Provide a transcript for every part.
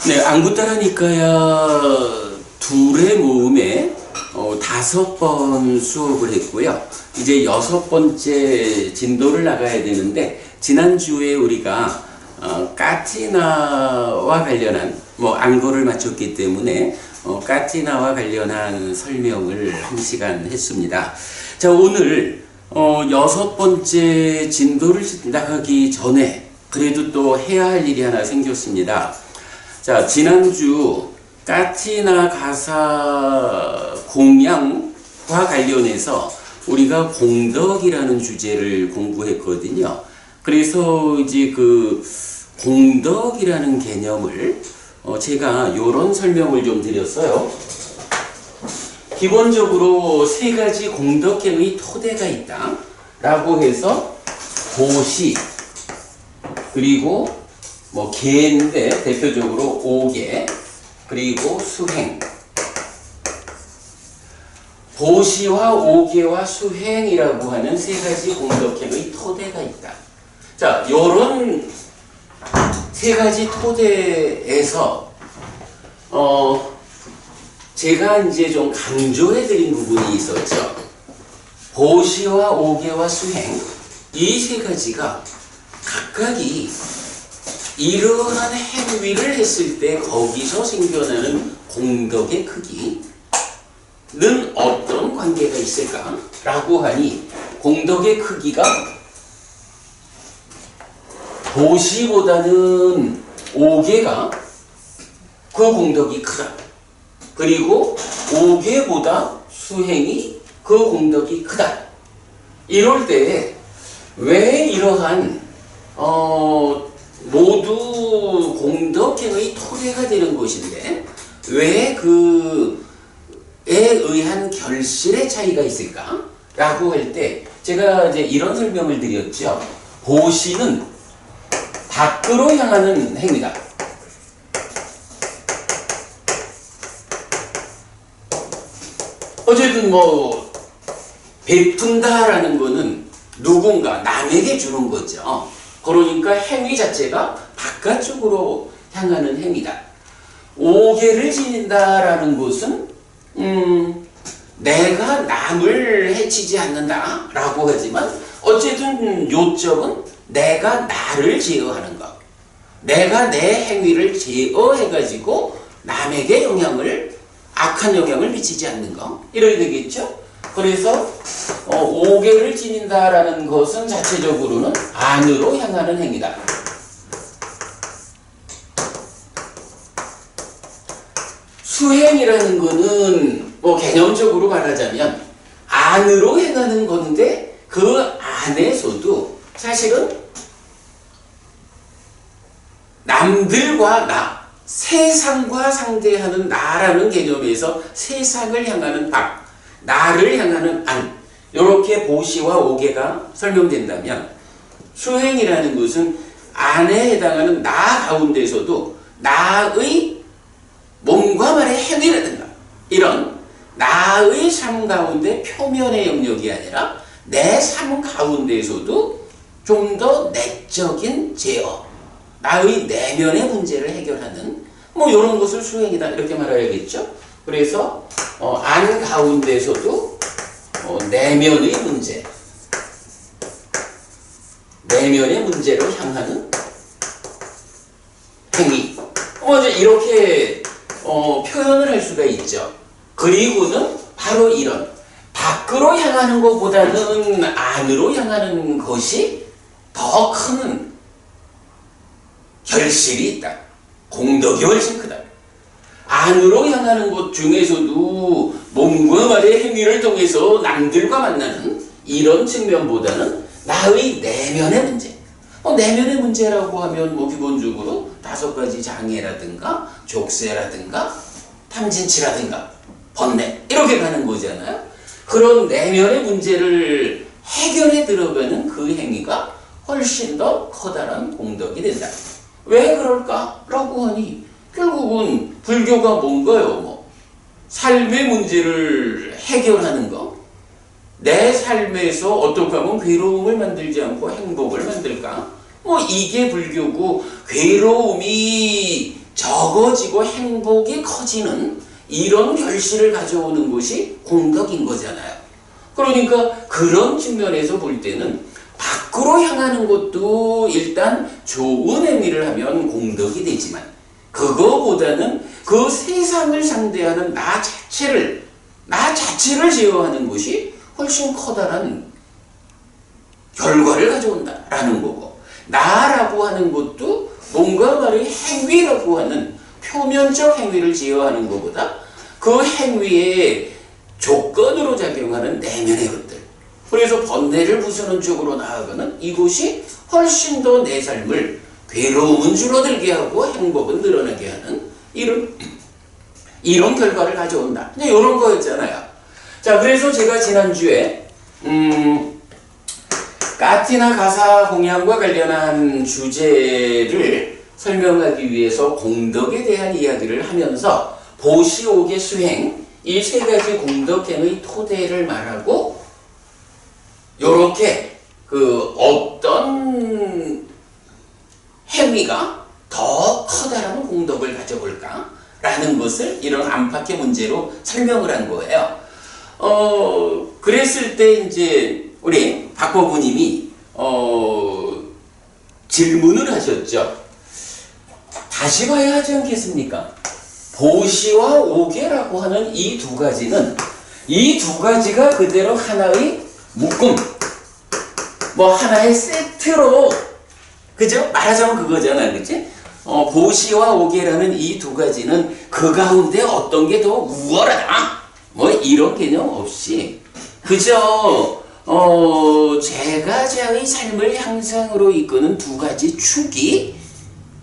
네, 안구따라니까야 둘의 모음에 5번 수업을 했고요. 이제 6번째 진도를 나가야 되는데, 지난주에 우리가 까티나와 관련한 안거를 맞췄기 때문에 까티나와 관련한 설명을 1시간 했습니다. 자, 오늘 6번째 진도를 나가기 전에 그래도 또 해야 할 일이 하나 생겼습니다. 자, 지난주 까티나 가사 공양과 관련해서 우리가 공덕이라는 주제를 공부했거든요. 그래서 이제 그 공덕이라는 개념을 제가 이런 설명을 좀 드렸어요. 기본적으로 세 가지 공덕행의 토대가 있다 라고 해서 보시, 그리고 계인데 대표적으로 오계, 그리고 수행. 보시와 오계와 수행이라고 하는 세 가지 공덕행의 토대가 있다. 자, 요런 세 가지 토대에서 제가 이제 좀 강조해 드린 부분이 있었죠. 보시와 오계와 수행, 이 세 가지가 각각이 이러한 행위를 했을 때 거기서 생겨나는 공덕의 크기는 어떤 관계가 있을까? 라고 하니, 공덕의 크기가 보시보다는 오계가 그 공덕이 크다. 그리고 오계보다 수행이 그 공덕이 크다. 이럴 때 왜 이러한 모두 공덕행의 토대가 되는 것인데 왜 그에 의한 결실의 차이가 있을까? 라고 할 때 제가 이제 이런 설명을 드렸죠. 보시는 밖으로 향하는 행위다. 어쨌든 베푼다라는 거는 누군가 남에게 주는 거죠. 그러니까 행위 자체가 바깥쪽으로 향하는 행위다. 오계를 지닌다라는 것은 내가 남을 해치지 않는다라고 하지만 어쨌든 요점은 내가 나를 제어하는 것. 내가 내 행위를 제어해가지고 남에게 악한 영향을 미치지 않는 것. 이렇게 되겠죠? 그래서 오계를 지닌다라는 것은 자체적으로는 안으로 향하는 행위다. 수행이라는 것은 개념적으로 말하자면 안으로 행하는 건데 그 안에서도 사실은 남들과 나, 세상과 상대하는 나라는 개념에서 세상을 향하는 밖, 나를 향하는 안, 이렇게 보시와 오계가 설명된다면, 수행이라는 것은 안에 해당하는 나 가운데서도 나의 몸과 말의 행위라든가 이런 나의 삶 가운데 표면의 영역이 아니라 내 삶 가운데서도 좀 더 내적인 제어, 나의 내면의 문제를 해결하는 이런 것을 수행이다 이렇게 말해야겠죠. 그래서 안 가운데서도 내면의 문제, 내면의 문제로 향하는 행위, 이렇게 표현을 할 수가 있죠. 그리고는 바로 이런 밖으로 향하는 것보다는 안으로 향하는 것이 더 큰 결실이 있다. 공덕이 훨씬 크다. 안으로 향하는 것 중에서도 몸과 말의 행위를 통해서 남들과 만나는 이런 측면보다는 나의 내면의 문제. 내면의 문제라고 하면 기본적으로 5가지 장애라든가 족쇄라든가 탐진치라든가 번뇌 이렇게 가는 거잖아요. 그런 내면의 문제를 해결해 들어가는 그 행위가 훨씬 더 커다란 공덕이 된다. 왜 그럴까라고 하니 결국은 불교가 뭔가요? 삶의 문제를 해결하는 것. 내 삶에서 어떻게 하면 괴로움을 만들지 않고 행복을 만들까? 이게 불교고, 괴로움이 적어지고 행복이 커지는 이런 결실을 가져오는 것이 공덕인 거잖아요. 그러니까 그런 측면에서 볼 때는 밖으로 향하는 것도 일단 좋은 행위를 하면 공덕이 되지만 그거보다는 그 세상을 상대하는 나 자체를 제어하는 것이 훨씬 커다란 결과를 가져온다라는 거고, 나라고 하는 것도 뭔가 말이 행위라고 하는 표면적 행위를 제어하는 것보다 그 행위의 조건으로 작용하는 내면의 것들, 그래서 번뇌를 부수는 쪽으로 나아가는 이것이 훨씬 더 내 삶을 괴로움은 줄어들게 하고 행복은 늘어나게 하는 이런 결과를 가져온다. 이런 거였잖아요. 자, 그래서 제가 지난주에 까티나 가사 공양과 관련한 주제를 설명하기 위해서 공덕에 대한 이야기를 하면서 보시옥의 수행, 이 세 가지 공덕행의 토대를 말하고 요렇게 어떤 행위가 더 커다란 공덕을 가져볼까? 라는 것을 이런 안팎의 문제로 설명을 한 거예요. 그랬을 때 이제 우리 박보부님이 질문을 하셨죠. 다시 봐야 하지 않겠습니까? 보시와 오계라고 하는 이 두 가지는 이 두 가지가 그대로 하나의 묶음, 뭐 하나의 세트로, 그죠? 말하자면 그거잖아, 그치? 보시와 오계라는 이 두 가지는 그 가운데 어떤 게 더 우월하다, 뭐 이런 개념 없이 그저 제가 제의 삶을 향상으로 이끄는 두 가지 축이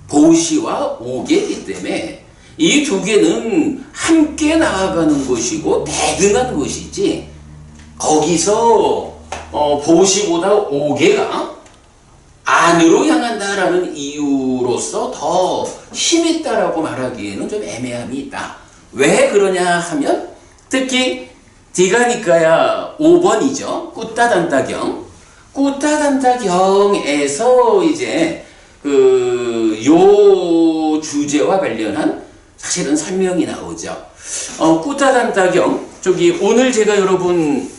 보시와 오계이기 때문에 이 두 개는 함께 나아가는 것이고 대등한 것이지, 거기서 보시보다 오계가 안으로 향한다라는 이유로서 더 힘있다라고 말하기에는 좀 애매함이 있다. 왜 그러냐 하면 특히 디가니까야 5번이죠. 꾸따단다경. 꾸따단다경에서 이제 요 주제와 관련한 사실은 설명이 나오죠. 꾸따단다경, 저기 오늘 제가 여러분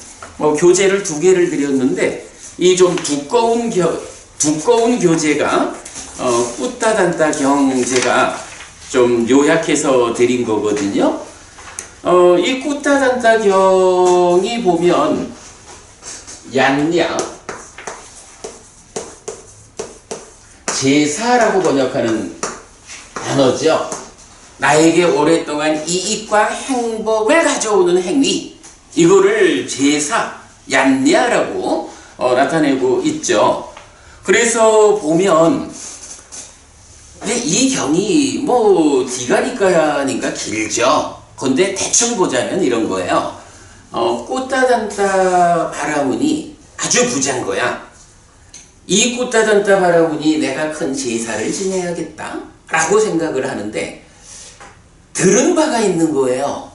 교재를 2개를 드렸는데 이 좀 두꺼운 교재가 꾸따단다경 제가 좀 요약해서 드린 거거든요. 이 꾸따단다경이 보면 얀냐, 제사라고 번역하는 단어죠. 나에게 오랫동안 이익과 행복을 가져오는 행위, 이거를 제사, 얀냐라고 나타내고 있죠. 그래서 보면 이 경이 뭐 디가니까야니까 길죠. 근데 대충 보자면 이런 거예요. 꾸따단따 바라문이 아주 부자인 거야. 이 꾸따단따 바라문이 내가 큰 제사를 지내야겠다 라고 생각을 하는데 들은 바가 있는 거예요.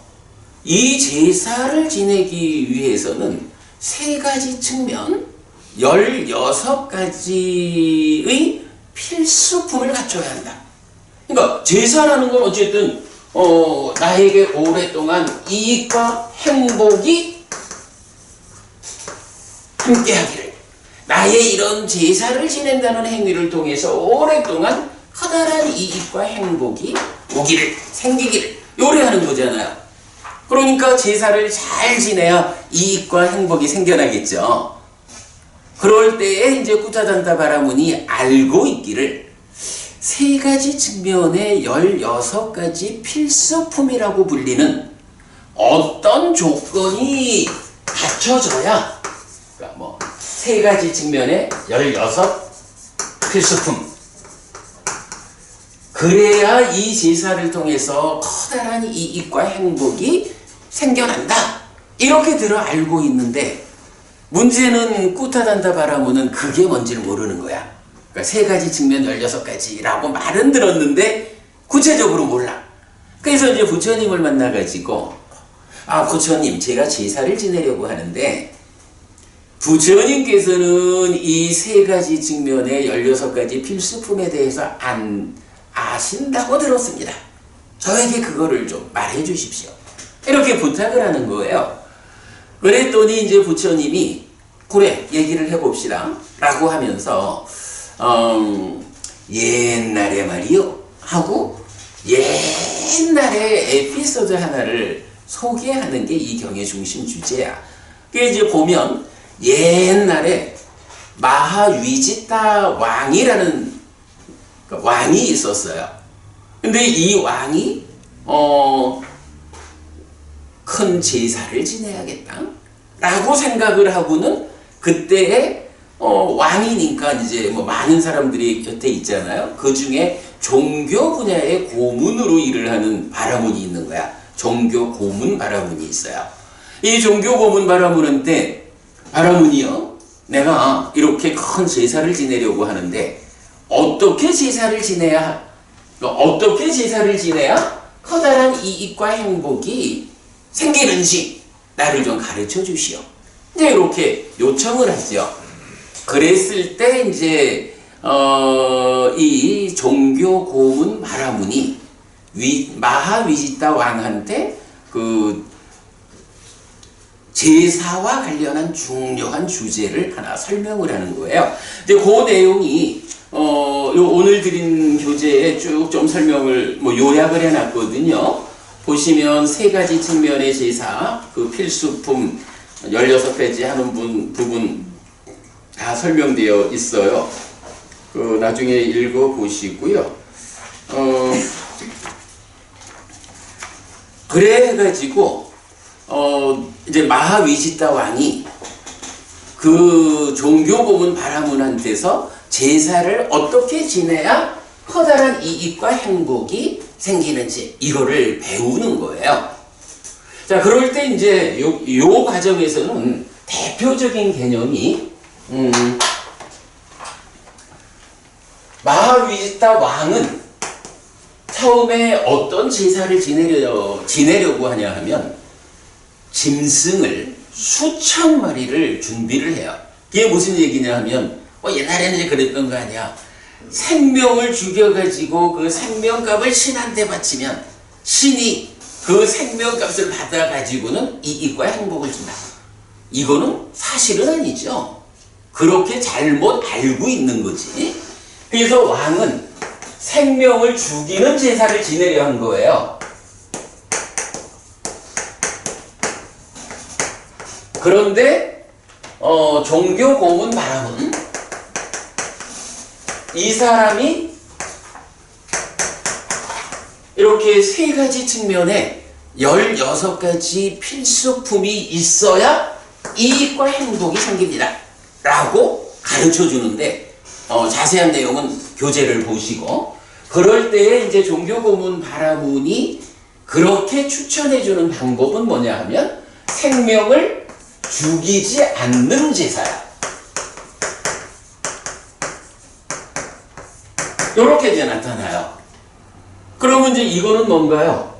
이 제사를 지내기 위해서는 3가지 측면, 16가지의 필수품을 갖춰야 한다. 그러니까 제사라는 건 어쨌든 나에게 오랫동안 이익과 행복이 함께하기를, 나의 이런 제사를 지낸다는 행위를 통해서 오랫동안 커다란 이익과 행복이 오기를, 생기기를 요래하는 거잖아요. 그러니까 제사를 잘 지내야 이익과 행복이 생겨나겠죠. 그럴 때에 이제 꾸따단따 바라문이 알고 있기를 3가지 측면의 16가지 필수품이라고 불리는 어떤 조건이 갖춰져야, 그러니까 뭐 3가지 측면의 16 필수품, 그래야 이 제사를 통해서 커다란 이익과 행복이 생겨난다, 이렇게 들어 알고 있는데 문제는 꾸따단따 바라문은 그게 뭔지를 모르는 거야. 그러니까 3가지 측면 16가지라고 말은 들었는데 구체적으로 몰라. 그래서 이제 부처님을 만나가지고, 부처님, 제가 제사를 지내려고 하는데 부처님께서는 이 3가지 측면의 16가지 필수품에 대해서 아신다고 들었습니다. 저에게 그거를 좀 말해 주십시오. 이렇게 부탁을 하는 거예요. 그랬더니 이제 부처님이 그래 얘기를 해봅시다 라고 하면서 옛날에 말이요 하고 옛날에 에피소드 하나를 소개하는 게 이 경의 중심 주제야. 그게 이제 보면 옛날에 마하위지타 왕이라는 왕이 있었어요. 근데 이 왕이 큰 제사를 지내야겠다 라고 생각을 하고는 그때의 왕이니까 이제 뭐 많은 사람들이 곁에 있잖아요. 그 중에 종교 분야의 고문으로 일을 하는 바라문이 있는 거야. 종교 고문 바라문이 있어요. 이 종교 고문 바라문한테 바라문이요, 내가 이렇게 큰 제사를 지내려고 하는데 어떻게 제사를 지내야 커다란 이익과 행복이 생기는지 나를 좀 가르쳐 주시오. 이제 이렇게 요청을 하죠. 그랬을 때 이제 이 종교 고문 바라문이 마하위지타 왕한테 그 제사와 관련한 중요한 주제를 하나 설명을 하는 거예요. 이제 그 내용이 요 오늘 드린 교재에 쭉 좀 설명을 요약을 해놨거든요. 보시면 세 가지 측면의 제사, 그 필수품 16가지 하는 부분 다 설명되어 있어요. 그 나중에 읽어 보시고요. 그래 해가지고 이제 마하위지타 왕이 그 종교 고문 바라문한테서 제사를 어떻게 지내야 커다란 이익과 행복이 생기는지 이거를 배우는 거예요. 자, 그럴 때 이제 요 과정에서는 대표적인 개념이 마하위지타 왕은 처음에 어떤 제사를 지내려고 하냐 하면 짐승을 수천 마리를 준비를 해요. 이게 무슨 얘기냐 하면 옛날에는 이제 그랬던 거 아니야. 생명을 죽여가지고 그 생명값을 신한테 바치면 신이 그 생명값을 받아가지고는 이익과 행복을 준다. 이거는 사실은 아니죠. 그렇게 잘못 알고 있는 거지. 그래서 왕은 생명을 죽이는 제사를 지내려 한 거예요. 그런데 종교 고문 바람은 이 사람이 이렇게 세 가지 측면에 16가지 필수품이 있어야 이익과 행복이 생깁니다 라고 가르쳐 주는데 자세한 내용은 교재를 보시고, 그럴 때에 이제 종교 고문 바라문이 그렇게 추천해 주는 방법은 뭐냐 하면 생명을 죽이지 않는 제사야. 요렇게 이제 나타나요. 그러면 이제 이거는 뭔가요?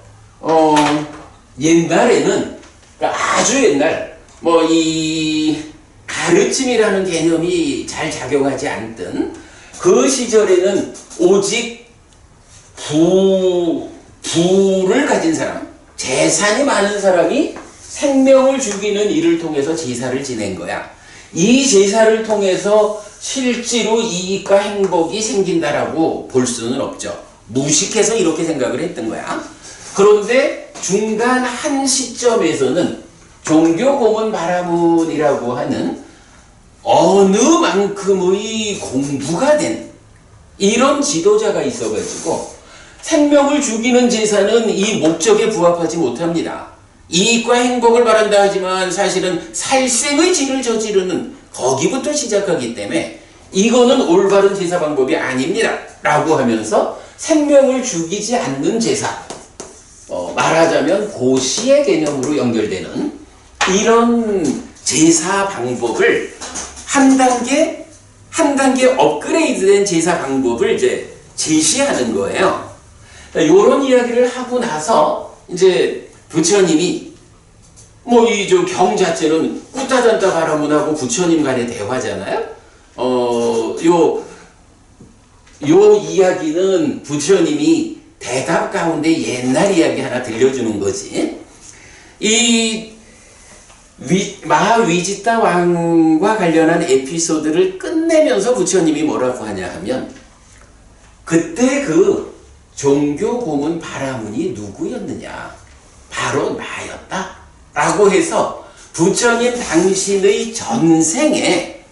옛날에는, 그러니까 아주 옛날, 이 가르침이라는 개념이 잘 작용하지 않던 그 시절에는 오직 부를 가진 사람, 재산이 많은 사람이 생명을 죽이는 일을 통해서 제사를 지낸 거야. 이 제사를 통해서 실제로 이익과 행복이 생긴다라고 볼 수는 없죠. 무식해서 이렇게 생각을 했던 거야. 그런데 중간 한 시점에서는 종교 고문 바라문이라고 하는 어느 만큼의 공부가 된 이런 지도자가 있어가지고 생명을 죽이는 제사는 이 목적에 부합하지 못합니다. 이익과 행복을 바란다 하지만 사실은 살생의 죄를 저지르는 거기부터 시작하기 때문에 이거는 올바른 제사 방법이 아닙니다 라고 하면서 생명을 죽이지 않는 제사, 말하자면 고시의 개념으로 연결되는 이런 제사 방법을 한 단계 업그레이드된 제사 방법을 이제 제시하는 거예요. 이런 이야기를 하고 나서 이제 부처님이 이 경 자체는 꾸타잔타 바라문하고 부처님 간의 대화잖아요. 요 이야기는 부처님이 대답 가운데 옛날 이야기 하나 들려주는 거지. 이 마하위지타 왕과 관련한 에피소드를 끝내면서 부처님이 뭐라고 하냐 하면, 그때 그 종교 고문 바라문이 누구였느냐? 바로 나였다 라고 해서 부처님 당신의 전생에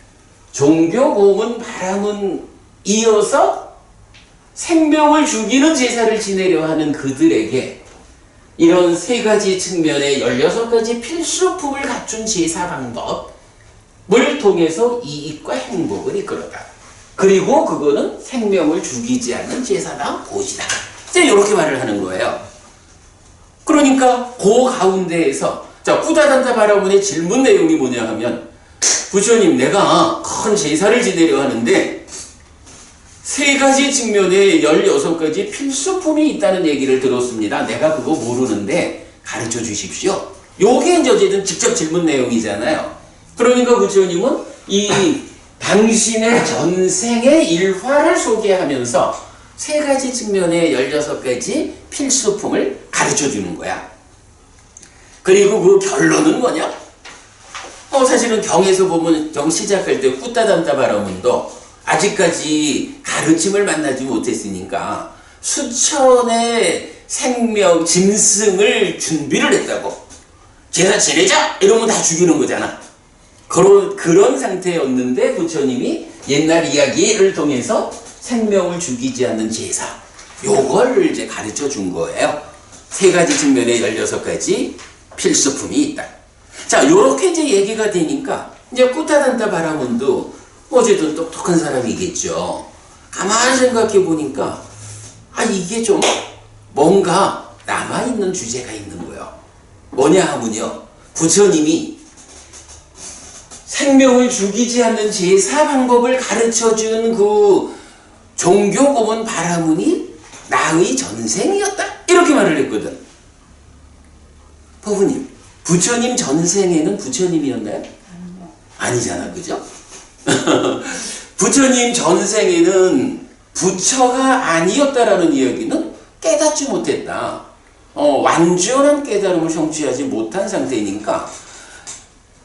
종교 고문 바라문 이어서 생명을 죽이는 제사를 지내려 하는 그들에게 이런 세 가지 측면의 16가지 필수품을 갖춘 제사 방법을 통해서 이익과 행복을 이끌었다. 그리고 그거는 생명을 죽이지 않는 제사다, 보시다. 이제 이렇게 말을 하는 거예요. 그러니까 그 가운데에서 자, 꾸다단타 바라문의 질문 내용이 뭐냐 하면, 부처님, 내가 큰 제사를 지내려 하는데 세 가지 측면에 16가지 필수품이 있다는 얘기를 들었습니다. 내가 그거 모르는데 가르쳐 주십시오. 요게 이제 어쨌든 직접 질문 내용이잖아요. 그러니까 부처님은 이 당신의 전생의 일화를 소개하면서 세 가지 측면의 16가지 필수품을 가르쳐 주는 거야. 그리고 그 결론은 뭐냐? 사실은 경에서 보면 경 시작할 때 꾸따단타 바라문도 아직까지 가르침을 만나지 못했으니까 수천의 생명, 짐승을 준비를 했다고. 제사 지내자! 이러면 다 죽이는 거잖아. 그런 상태였는데 부처님이 옛날 이야기를 통해서 생명을 죽이지 않는 제사, 요걸 이제 가르쳐 준 거예요. 세 가지 측면의 16가지 필수품이 있다. 자, 요렇게 이제 얘기가 되니까 이제 꾸타단타 바라문도 어쨌든 똑똑한 사람이겠죠. 가만히 생각해 보니까 이게 좀 뭔가 남아있는 주제가 있는 거예요. 뭐냐 하면요, 부처님이 생명을 죽이지 않는 제사 방법을 가르쳐준 그 종교 고문 바라문이 나의 전생이었다, 이렇게 말을 했거든. 포부님, 부처님 전생에는 부처님이었나요? 아니잖아, 그죠? 부처님 전생에는 부처가 아니었다라는 이야기는 깨닫지 못했다. 완전한 깨달음을 성취하지 못한 상태니까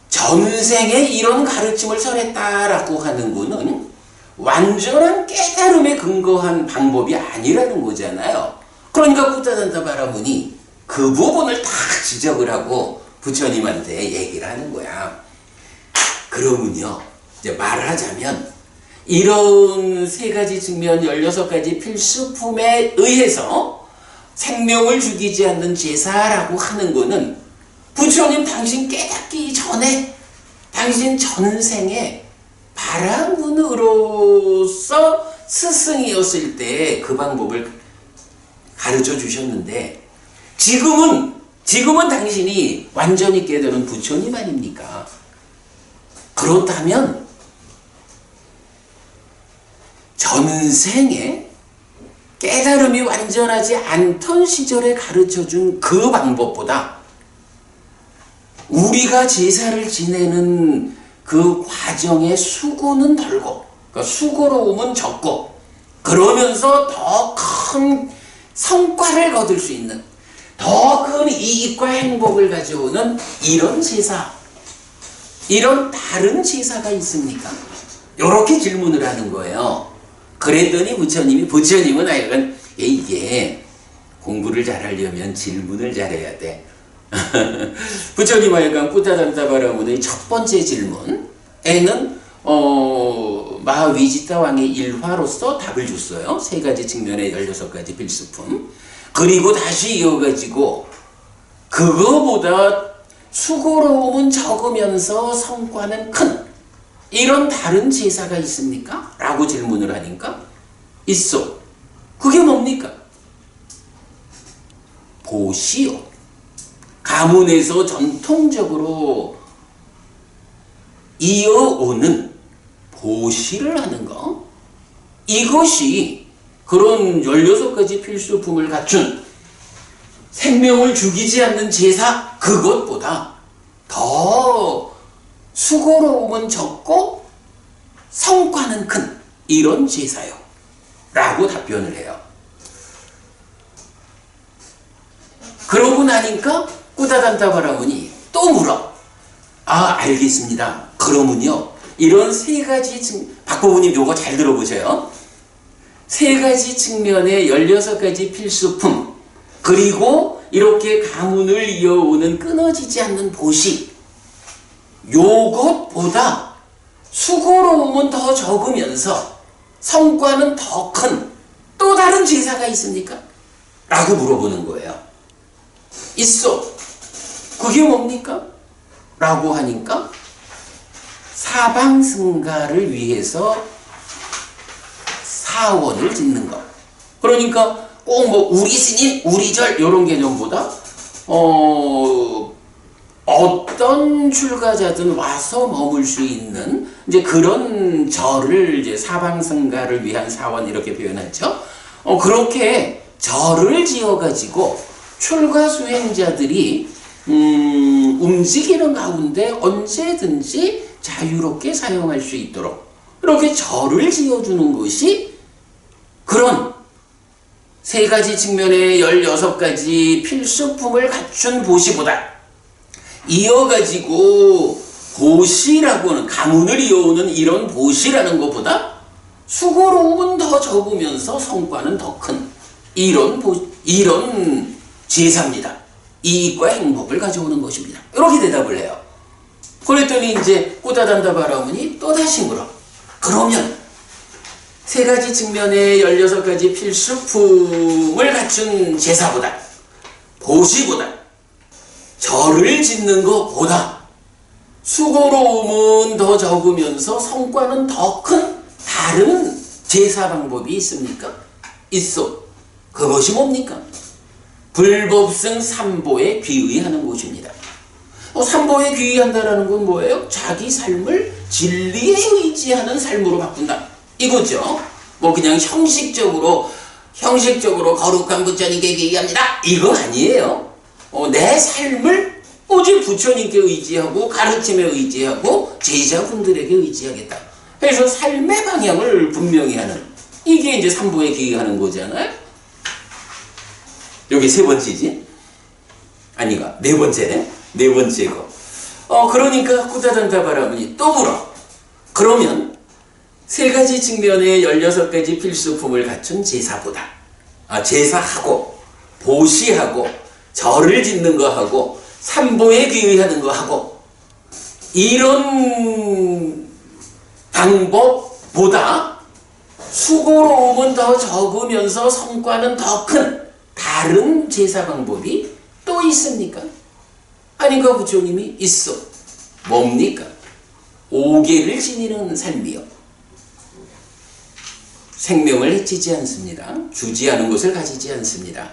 전생에 이런 가르침을 설했다라고 하는 거는 완전한 깨달음에 근거한 방법이 아니라는 거잖아요. 그러니까 꾸타단타 바라문이 그 부분을 다 지적을 하고 부처님한테 얘기를 하는 거야. 그러면요, 이제 말하자면 이런 세 가지 측면 16가지 필수품에 의해서 생명을 죽이지 않는 제사라고 하는 거는 부처님 당신 깨닫기 전에 당신 전생에 바라문으로서 스승이었을 때 그 방법을 가르쳐 주셨는데 지금은 당신이 완전히 깨달은 부처님 아닙니까? 그렇다면 전생에 깨달음이 완전하지 않던 시절에 가르쳐준 그 방법보다 우리가 제사를 지내는 그 과정의 수고는 덜고, 그러니까 수고로움은 적고, 그러면서 더 큰 성과를 거둘 수 있는, 더 큰 이익과 행복을 가져오는 이런 제사, 이런 다른 제사가 있습니까? 이렇게 질문을 하는 거예요. 그랬더니 부처님은 하여간 이게 공부를 잘하려면 질문을 잘해야 돼. 부처님 하여간 꾸타단타 바라문의 첫 번째 질문에는 마하위지타 왕의 일화로서 답을 줬어요. 세 가지 측면의 16가지 필수품. 그리고 다시 이어가지고 그거보다 수고로움은 적으면서 성과는 큰 이런 다른 제사가 있습니까? 라고 질문을 하니까 있어. 그게 뭡니까? 보시오. 가문에서 전통적으로 이어오는 보시를 하는 거, 이것이 그런 16가지 필수품을 갖춘 생명을 죽이지 않는 제사, 그것보다 더 수고로움은 적고 성과는 큰 이런 제사요 라고 답변을 해요. 그러고 나니까 꾸다단다바라문이 또 물어. 아, 알겠습니다. 그러면요, 이런 세 가지 박보부님 요거 잘 들어보세요. 세 가지 측면의 16가지 필수품, 그리고 이렇게 가문을 이어오는 끊어지지 않는 보시, 요것보다 수고로움은 더 적으면서 성과는 더 큰 또 다른 제사가 있습니까? 라고 물어보는 거예요. 있어. 그게 뭡니까? 라고 하니까 사방승가를 위해서 사원을 짓는 것. 그러니까 꼭 뭐 우리 스님, 우리 절 이런 개념보다 어떤 출가자든 와서 머물 수 있는 이제 그런 절을 이제 사방승가를 위한 사원 이렇게 표현하죠. 그렇게 절을 지어가지고 출가 수행자들이 움직이는 가운데 언제든지 자유롭게 사용할 수 있도록 이렇게 절을 지어주는 것이 그런 세 가지 측면의 16가지 필수품을 갖춘 보시보다 이어가지고 보시라고는 가문을 이어오는 이런 보시라는 것보다 수고로움은 더 적으면서 성과는 더 큰 이런 제사입니다. 이익과 행복을 가져오는 것입니다. 이렇게 대답을 해요. 그랬더니 이제 꾸다단다바라문이 또다시 물어. 그러면 세 가지 측면의 16가지 필수품을 갖춘 제사보다 보시보다 절을 짓는 것보다 수고로움은 더 적으면서 성과는 더 큰 다른 제사 방법이 있습니까? 있어. 그것이 뭡니까? 불법승 삼보에 귀의하는 것입니다. 삼보에 귀의한다라는 건 뭐예요? 자기 삶을 진리에 의지하는 삶으로 바꾼다. 이거죠. 뭐 그냥 형식적으로 거룩한 부처님께 귀의합니다. 이거 아니에요. 내 삶을 오직 부처님께 의지하고 가르침에 의지하고 제자분들에게 의지하겠다. 그래서 삶의 방향을 분명히 하는 이게 이제 삼보에 귀의하는 거잖아요. 여기 세 번째지? 아니가 네 번째네. 네 번째고. 그러니까 꾸다단다바라문이 또 물어. 그러면 세 가지 측면의 16가지 필수품을 갖춘 제사보다 제사하고 보시하고 절을 짓는 거하고 삼보에 귀의하는 거하고 이런 방법보다 수고로움은 더 적으면서 성과는 더 큰 다른 제사 방법이 또 있습니까? 아닌가 부처님이 있어. 뭡니까? 오계를 지니는 삶이요. 생명을 해치지 않습니다. 주지 않은 것을 가지지 않습니다.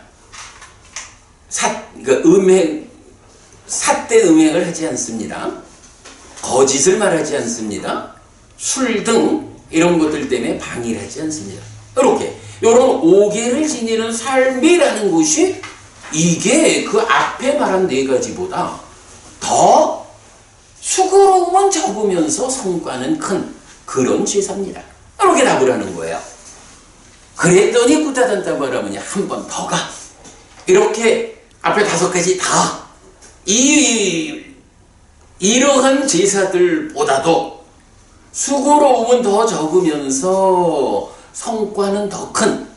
삿된 음행을 하지 않습니다. 거짓을 말하지 않습니다. 술 등 이런 것들 때문에 방해를 하지 않습니다. 이렇게 이런 오계를 지니는 삶이라는 것이 이게 그 앞에 말한 네 가지보다 더 수고로움은 적으면서 성과는 큰 그런 제사입니다. 이렇게 답을 하는 거예요. 그랬더니 꾸다단다바라문이 한 번 더 가. 이렇게 앞에 5가지 다 이러한 제사들보다도 수고로움은 더 적으면서 성과는 더 큰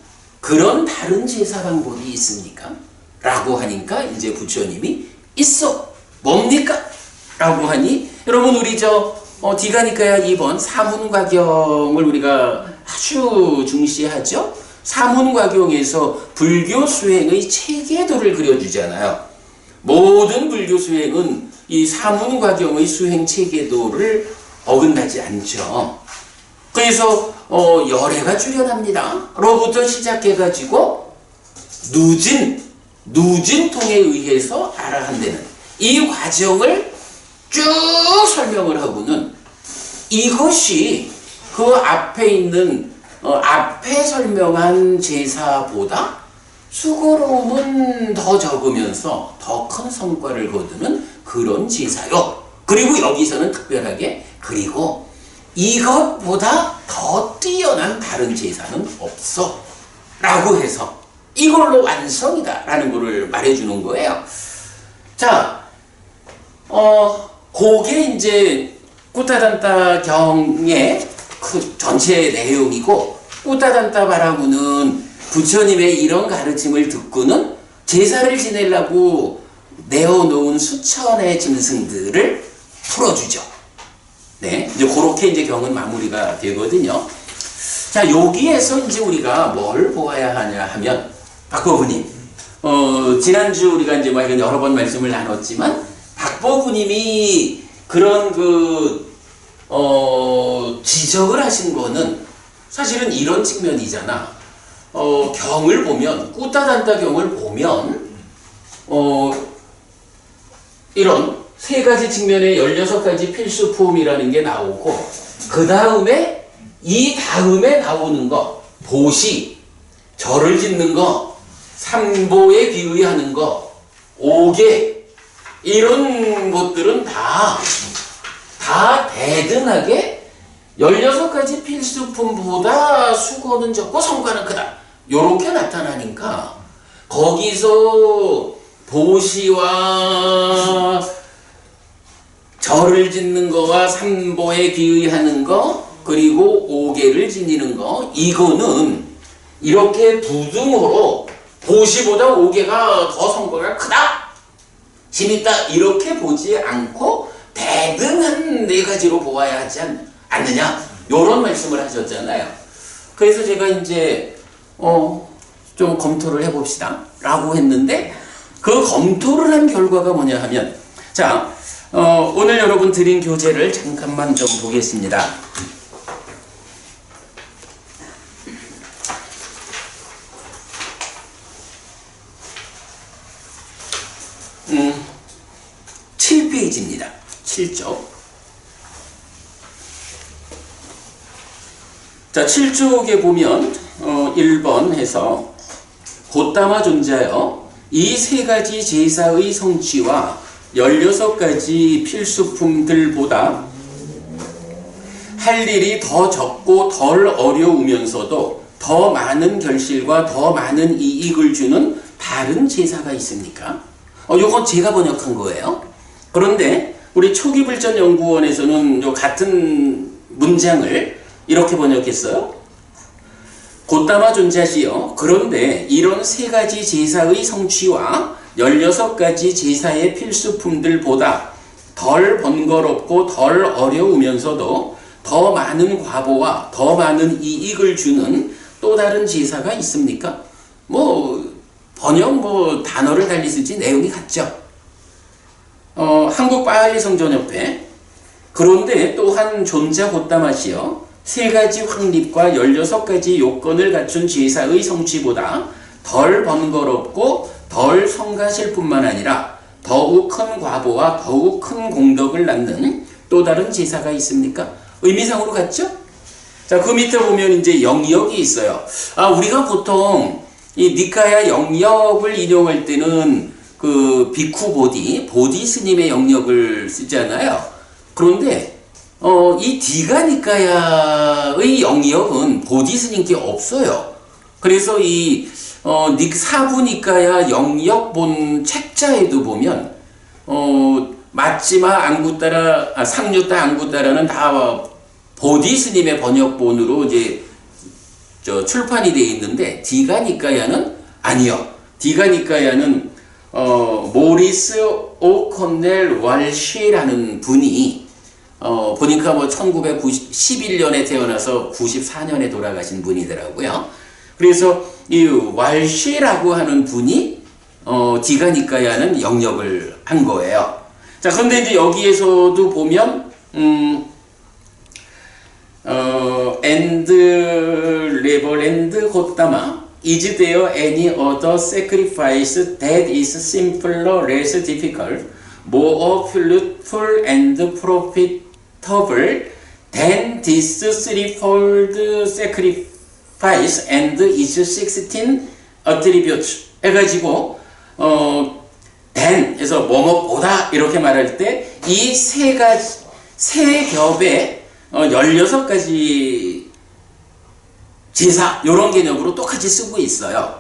그런 다른 제사 방법이 있습니까? 라고 하니까 이제 부처님이 있어. 뭡니까? 라고 하니 여러분 우리 디가니까야 2번 사문과경을 우리가 아주 중시하죠. 사문과경에서 불교 수행의 체계도를 그려주잖아요. 모든 불교 수행은 이 사문과경의 수행 체계도를 어긋나지 않죠. 그래서 열애가 출현합니다. 로부터 시작해가지고 누진통에 의해서 아라한다는 이 과정을 쭉 설명을 하고는 이것이 그 앞에 있는 앞에 설명한 제사보다 수고로움은 더 적으면서 더 큰 성과를 거두는 그런 제사요. 그리고 여기서는 특별하게 그리고 이것보다 더 뛰어난 다른 제사는 없어 라고 해서 이걸로 완성이다 라는 거를 말해주는 거예요. 자, 그게 이제 꾸타단타 경의 그 전체 내용이고, 꾸타단타 바라구는 부처님의 이런 가르침을 듣고는 제사를 지내려고 내어놓은 수천의 짐승들을 풀어주죠. 네, 이제 그렇게 이제 경은 마무리가 되거든요. 자, 여기에서 이제 우리가 뭘 보아야 하냐 하면, 박보부님, 지난주 우리가 이제 뭐 이런 여러 번 말씀을 나눴지만, 박보부님이 그런 지적을 하신 거는 사실은 이런 측면이잖아. 경을 보면, 꾸타단타 경을 보면, 이런 세 가지 측면의 16가지 필수품이라는 게 나오고, 그 다음에, 이 다음에 나오는 거, 보시, 절을 짓는 거, 삼보에 비의하는 거, 오개, 이런 것들은 다 대등하게 16가지 필수품보다 수고는 적고 성과는 크다. 요렇게 나타나니까, 거기서 보시와 절을 짓는 거와 삼보에 비의하는 거, 그리고 오개를 지니는 거, 이거는 이렇게 부등호로 보시보다 오개가 더 성과가 크다, 재밌다, 이렇게 보지 않고 대등한 네 가지로 보아야 하지 않느냐, 요런 말씀을 하셨잖아요. 그래서 제가 이제 좀 검토를 해봅시다 라고 했는데, 그 검토를 한 결과가 뭐냐 하면, 자, 오늘 여러분 드린 교재를 잠깐만 좀 보겠습니다. 음, 7페이지입니다. 7쪽. 자, 7쪽에 보면 1번 해서 곧담아 존자여, 이 세 가지 제사의 성취와 16가지 필수품들보다 할 일이 더 적고 덜 어려우면서도 더 많은 결실과 더 많은 이익을 주는 다른 제사가 있습니까? 요건 제가 번역한 거예요. 그런데 우리 초기불전연구원에서는 요 같은 문장을 이렇게 번역했어요. 곧담아 존자시여, 그런데 이런 세 가지 제사의 성취와 16가지 제사의 필수품들보다 덜 번거롭고 덜 어려우면서도 더 많은 과보와 더 많은 이익을 주는 또 다른 제사가 있습니까? 번역 단어를 달리 쓰지 내용이 같죠. 한국 빨리 성전협회, 그런데 또한 존자 곧담하시여, 세 가지 확립과 16가지 요건을 갖춘 제사의 성취보다 덜 번거롭고 덜 성가실 뿐만 아니라 더욱 큰 과보와 더욱 큰 공덕을 낳는 또 다른 제사가 있습니까? 의미상으로 같죠? 자, 그 밑에 보면 이제 영역이 있어요. 우리가 보통 이 니카야 영역을 인용할 때는 그 비쿠 보디 스님의 영역을 쓰잖아요. 그런데 이 디가니카야의 영역은 보디 스님께 없어요. 그래서 이 사부니카야 영역본 책자에도 보면 마찌마 앙구따라, 상류따 앙구따라는 다 보디 스님의 번역본으로 이제 출판이 되어 있는데, 디가니카야는 아니요. 디가니카야는 모리스 오컨넬 왈시라는 분이 보니까 1911년에 태어나서 94년에 돌아가신 분이더라고요. 그래서 이 왈시라고 하는 분이 디가니카야는 영역을 한 거예요. 자, 그런데 이제 여기에서도 보면 and reverend 곧담아 is there any other sacrifice that is simpler, less difficult, more fruitful and profitable than this threefold sacrifice and its 16 attributes 해가지고 than 해서 뭐뭐보다 이렇게 말할 때 이 세 겹의 16가지 제사 이런 개념으로 똑같이 쓰고 있어요.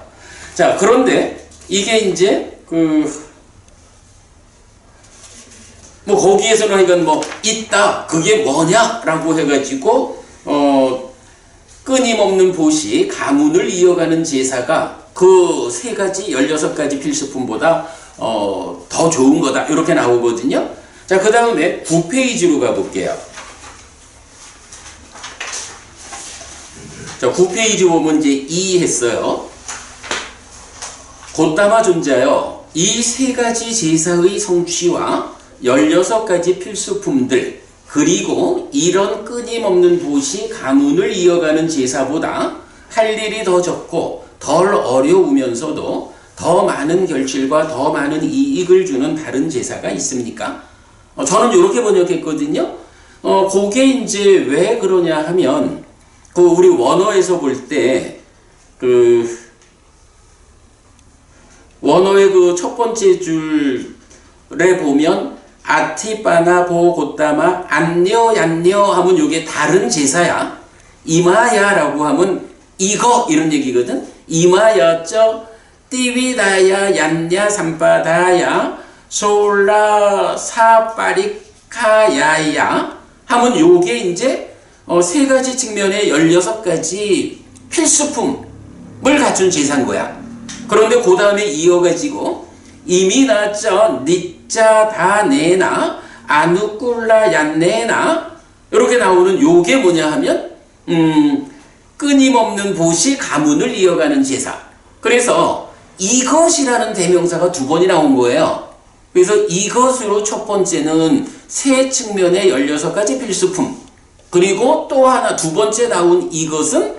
자, 그런데 이게 이제 뭐 거기에서는 하여간 뭐 있다 그게 뭐냐라고 해가지고 끊임없는 보시 가문을 이어가는 제사가 그 3가지 16가지 필수품보다 더 좋은 거다 이렇게 나오거든요. 자, 그 다음에 9페이지로 가볼게요. 자, 9페이지 보면 이제 2 했어요. 곧담아 존자여, 이 3가지 제사의 성취와 16가지 필수품들, 그리고 이런 끊임없는 보시 가문을 이어가는 제사보다 할 일이 더 적고 덜 어려우면서도 더 많은 결실과 더 많은 이익을 주는 다른 제사가 있습니까? 저는 이렇게 번역했거든요. 그게 이제 왜 그러냐 하면 우리 원어에서 볼 때 원어의 첫 번째 줄에 보면 아티바나 보고따마 안녀 얀녀 하면 이게 다른 제사야. 이마야라고 하면 이거 이런 얘기거든. 이마야쩌 띠비다야 얀냐 삼바다야 솔라 사파리카야야 하면 요게 이제 3가지 측면의 16가지 필수품을 갖춘 제사인 거야. 그런데 그 다음에 이어가지고 이미나쩌 니짜 다내나 아누꿀라 얀내나 이렇게 나오는 요게 뭐냐 하면 끊임없는 보시 가문을 이어가는 제사. 그래서 이것이라는 대명사가 2번이 나온 거예요. 그래서 이것으로 첫 번째는 3 측면의 16가지 필수품, 그리고 또 하나 2번째 나온 이것은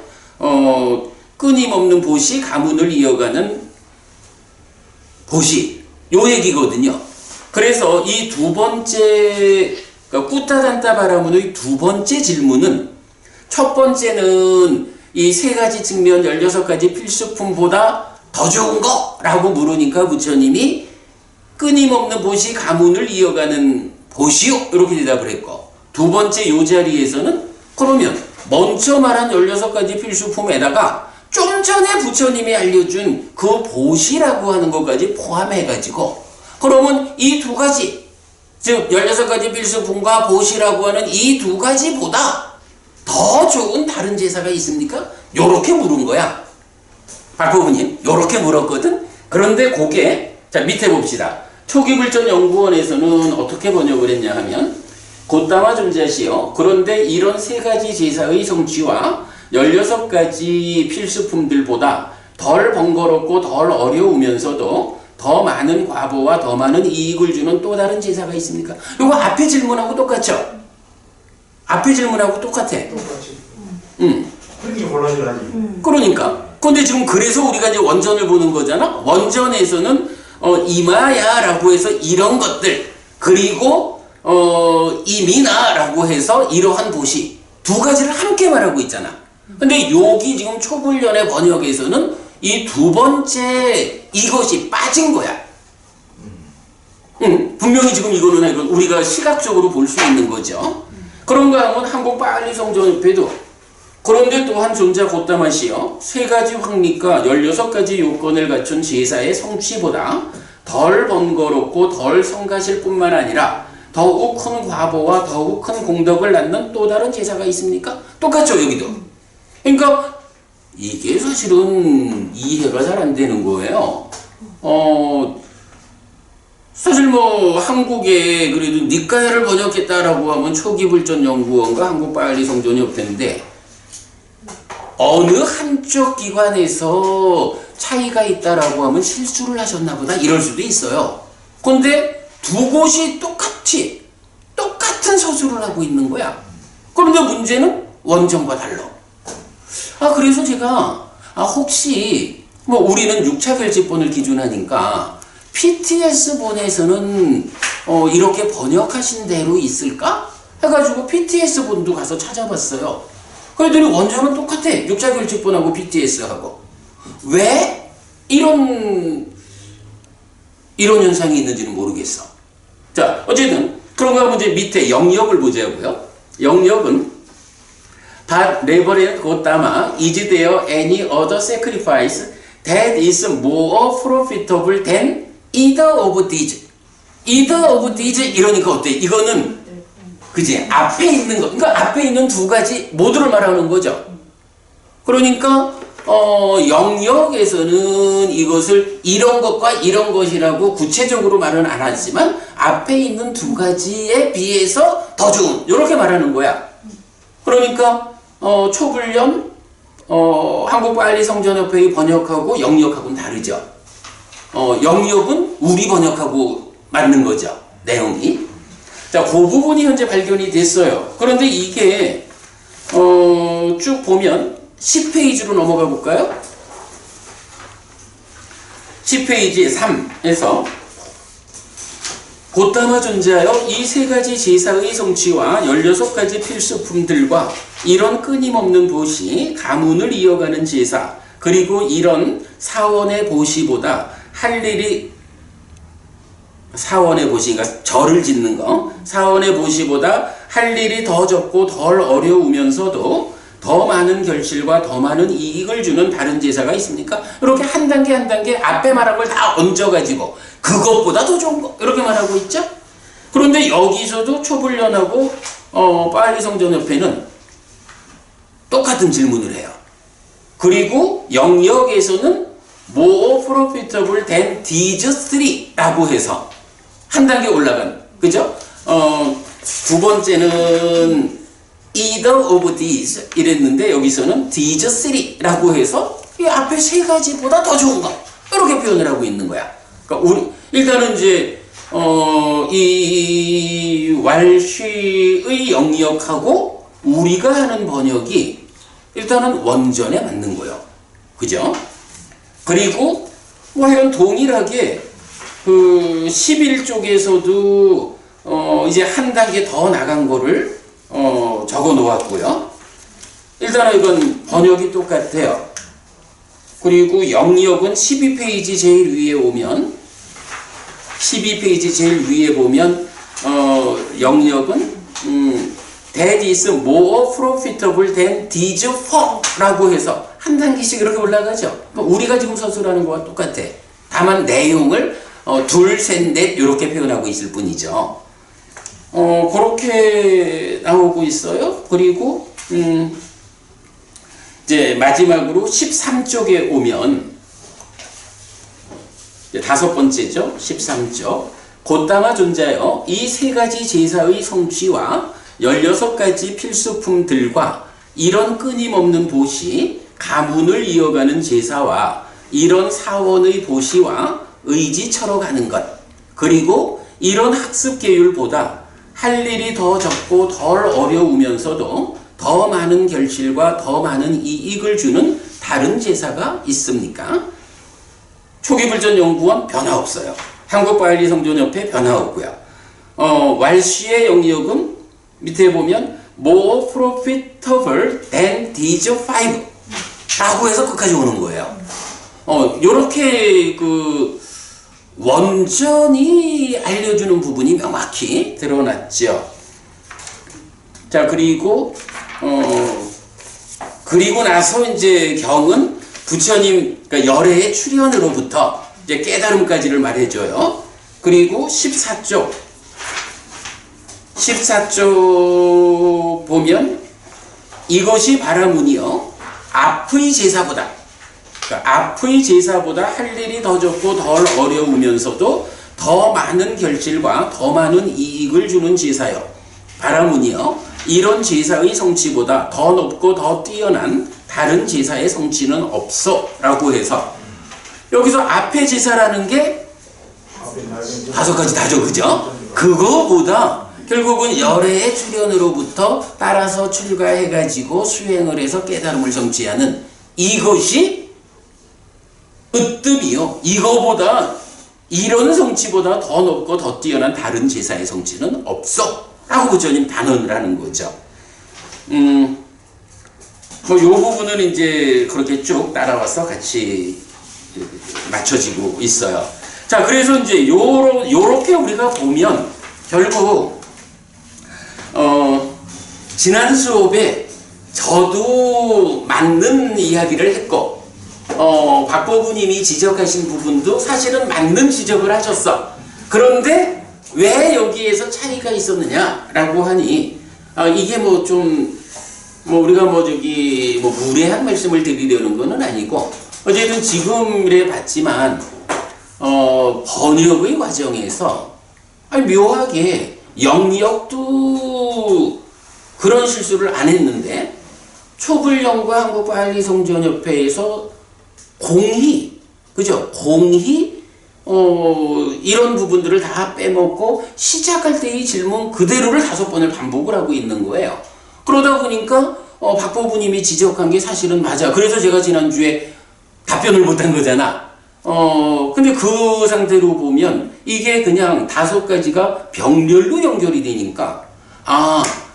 끊임없는 보시 가문을 이어가는 보시 요 얘기거든요. 그래서 이 2번째 꾸타단타 바라문의 2번째 질문은 첫 번째는 이 3가지 측면 16가지 필수품보다 더 좋은 거? 라고 물으니까 부처님이 끊임없는 보시 가문을 이어가는 보시오 이렇게 대답을 했고, 2번째 요 자리에서는 그러면 먼저 말한 16가지 필수품에다가 좀 전에 부처님이 알려준 그 보시라고 하는 것까지 포함해가지고 그러면 이 2가지, 즉 16가지 필수품과 보시라고 하는 이 2가지보다 더 좋은 다른 제사가 있습니까? 요렇게 물은 거야. 발포부님 요렇게 물었거든. 그런데 그게 자 밑에 봅시다. 초기불전연구원에서는 어떻게 번역을 했냐 하면 곧담아 존자시여, 그런데 이런 3가지 제사의 성취와 16가지 필수품들보다 덜 번거롭고 덜 어려우면서도 더 많은 과보와 더 많은 이익을 주는 또 다른 제사가 있습니까? 이거 앞에 질문하고 똑같죠? 앞에 질문하고 똑같아. 똑같이. 그렇게 곤란을 하지. 그러니까. 근데 지금 그래서 우리가 이제 원전을 보는 거잖아? 원전에서는 이마야라고 해서 이런 것들, 그리고 이미나라고 해서 이러한 보시 2가지를 함께 말하고 있잖아. 근데 여기 지금 초불련의 번역에서는 이 2번째 이것이 빠진 거야. 분명히 지금 이거는 우리가 시각적으로 볼 수 있는 거죠. 그런가 하면 한국 빨리성전협회도 그런데 또한 존자 곧다마시여 3가지 확립과 16가지 요건을 갖춘 제사의 성취보다 덜 번거롭고 덜 성가실 뿐만 아니라 더욱 큰 과보와 더욱 큰 공덕을 낳는 또 다른 제사가 있습니까? 똑같죠, 여기도. 그러니까 이게 사실은 이해가 잘 안 되는 거예요. 사실 뭐 한국에 그래도 니까야를 번역했다라고 하면 초기불전연구원과 한국빨리성전협회인데 어느 한쪽 기관에서 차이가 있다라고 하면 실수를 하셨나 보다 이럴 수도 있어요. 근데 2 곳이 똑같은 서술을 하고 있는 거야. 그런데 문제는 원전과 달라. 그래서 제가 혹시 뭐 우리는 6차 결집본을 기준하니까 PTS본에서는 이렇게 번역하신 대로 있을까? 해가지고 PTS본도 가서 찾아봤어요. 그랬더니 원전은 똑같아. 6차 결집본하고 PTS하고. 왜 이런 현상이 있는지는 모르겠어. 자, 어쨌든 그런가 하면 이제 밑에 영역을 보자고요. 영역은 But never 곧다마 is there any other sacrifice that is more profitable than either of these. either of these 이러니까 어때? 이거는 그지? 앞에 있는 거, 그러니까 앞에 있는 두 가지 모두를 말하는 거죠. 그러니까 영역에서는 이것을 이런 것과 이런 것이라고 구체적으로 말은 안 하지만 앞에 있는 두 가지에 비해서 더 좋은 이렇게 말하는 거야. 그러니까 초불련 한국빨리성전협회의 번역하고 영역하고는 다르죠. 영역은 우리 번역하고 맞는 거죠. 내용이. 자, 그 부분이 현재 발견이 됐어요. 그런데 이게 쭉 보면 10페이지로 넘어가 볼까요? 10페이지 3에서 곧담아 존재하여 이 세 가지 제사의 성취와 16가지 필수품들과 이런 끊임없는 보시, 가문을 이어가는 제사, 그리고 이런 사원의 보시보다 할 일이 사원의 보시, 그러니까 절을 짓는 거, 사원의 보시보다 할 일이 더 적고 덜 어려우면서도 더 많은 결실과 더 많은 이익을 주는 다른 제사가 있습니까? 이렇게 한 단계 한 단계 앞에 말한 걸 다 얹어가지고 그것보다 더 좋은 거 이렇게 말하고 있죠? 그런데 여기서도 초불련하고 빨리성전협회는 똑같은 질문을 해요. 그리고 영역에서는 more profitable than these three 라고 해서 한 단계 올라간, 그죠? 두 번째는 either of these 이랬는데 여기서는 these three 라고 해서 이 앞에 세 가지보다 더 좋은 거 이렇게 표현을 하고 있는 거야. 그러니까 일단은 이제 이 왈시의 영역하고 우리가 하는 번역이 일단은 원전에 맞는 거예요. 그죠? 그리고 뭐 이런 동일하게 그 11쪽에서도 이제 한 단계 더 나간 거를 적어 놓았고요. 일단은 이건 번역이 똑같아요. 그리고 영역은 12페이지 제일 위에 오면 12페이지 제일 위에 보면 영역은 that is more profitable than these four 라고 해서 한 단계씩 이렇게 올라가죠. 그러니까 우리가 지금 서술하는 거와 똑같아. 다만 내용을 둘, 셋, 넷 이렇게 표현하고 있을 뿐이죠. 그렇게 나오고 있어요. 그리고 이제 마지막으로 13쪽에 오면 이제 다섯 번째죠. 13쪽. 곧담아 존재하여 이 세 가지 제사의 성취와 16가지 필수품들과 이런 끊임없는 보시, 가문을 이어가는 제사와 이런 사원의 보시와 의지처럼 가는 것, 그리고 이런 학습 계율보다 할 일이 더 적고 덜 어려우면서도 더 많은 결실과 더 많은 이익을 주는 다른 제사가 있습니까? 초기불전연구원 변화 없어요. 한국빨리성전협회 변화 없고요. 왈시의 영역은 밑에 보면 more profitable than these five 라고 해서 끝까지 오는 거예요. 요렇게 그 원전이 알려주는 부분이 명확히 드러났죠. 자, 그리고 나서 이제 경은 부처님, 그러니까 열애의 출현으로부터 이제 깨달음까지를 말해줘요. 그리고 14쪽 보면 이것이 바라문이요 앞의 제사보다, 그러니까 앞의 제사보다 할 일이 더 적고 덜 어려우면서도 더 많은 결실과 더 많은 이익을 주는 제사요 바라문이요 이런 제사의 성취보다 더 높고 더 뛰어난 다른 제사의 성취는 없어 라고 해서 여기서 앞에 제사라는 게 다섯 가지 다죠. 그죠? 그거보다 결국은 열애의 출현으로부터 따라서 출가해가지고 수행을 해서 깨달음을 성취하는 이것이 으뜸이요. 이거보다 이런 성취보다 더 높고 더 뛰어난 다른 제사의 성취는 없어 라고 부처님 단언을 하는 거죠. 뭐 요 부분은 이제 그렇게 쭉 따라와서 같이 맞춰지고 있어요. 자, 그래서 이제 요렇게 우리가 보면 결국 지난 수업에 저도 맞는 이야기를 했고, 박보부님이 지적하신 부분도 사실은 맞는 지적을 하셨어. 그런데 왜 여기에서 차이가 있었느냐라고 하니, 이게 뭐 좀, 우리가 무례한 말씀을 드리려는 거는 아니고, 어쨌든 지금 이래 봤지만, 번역의 과정에서, 묘하게 영역도 그런 실수를 안 했는데, 초불영과 한국관리성전협회에서 공히, 그죠? 공히, 이런 부분들을 다 빼먹고 시작할 때의 질문 그대로를 5번을 반복을 하고 있는 거예요. 그러다 보니까, 박보부님이 지적한 게 사실은 맞아. 그래서 제가 지난주에 답변을 못한 거잖아. 근데 그 상태로 보면 이게 그냥 5가지가 병렬로 연결이 되니까,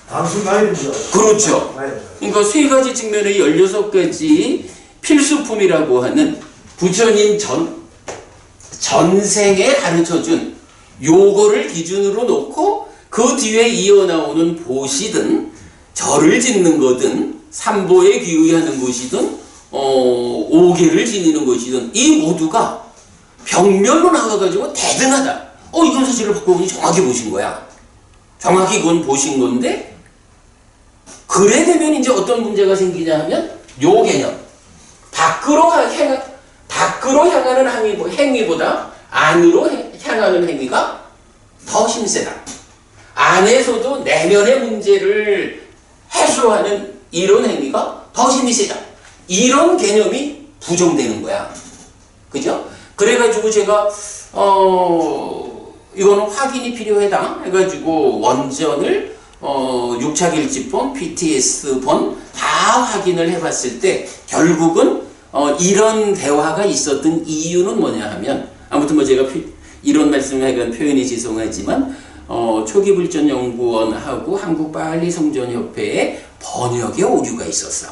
단순 가이드죠. 그렇죠. 그러니까 3가지 측면의 16가지 필수품이라고 하는 부처님 전생에 가르쳐준 요거를 기준으로 놓고 그 뒤에 이어나오는 보시든 절을 짓는 거든 삼보에 귀의하는 것이든 5계를 지니는 것이든 이 모두가 병렬로 나와가지고 대등하다. 이건 사실을 박보분이 정확히 보신 거야. 정확히 그건 보신 건데, 그래 되면 이제 어떤 문제가 생기냐 하면 요 개념, 밖으로 향하는 행위보다 안으로 향하는 행위가 더 힘세다. 안에서도 내면의 문제를 해소하는 이런 행위가 더 힘이 세다. 이런 개념이 부정되는 거야. 그죠? 그래가지고 제가 이거는 확인이 필요하다 해가지고 원전을 6차 길집본, PTS본 다 확인을 해봤을 때 결국은 이런 대화가 있었던 이유는 뭐냐 하면, 아무튼 제가 이런 말씀을 하면 표현이 죄송하지만 초기불전연구원하고 한국빨리성전협회에 번역에 오류가 있었어.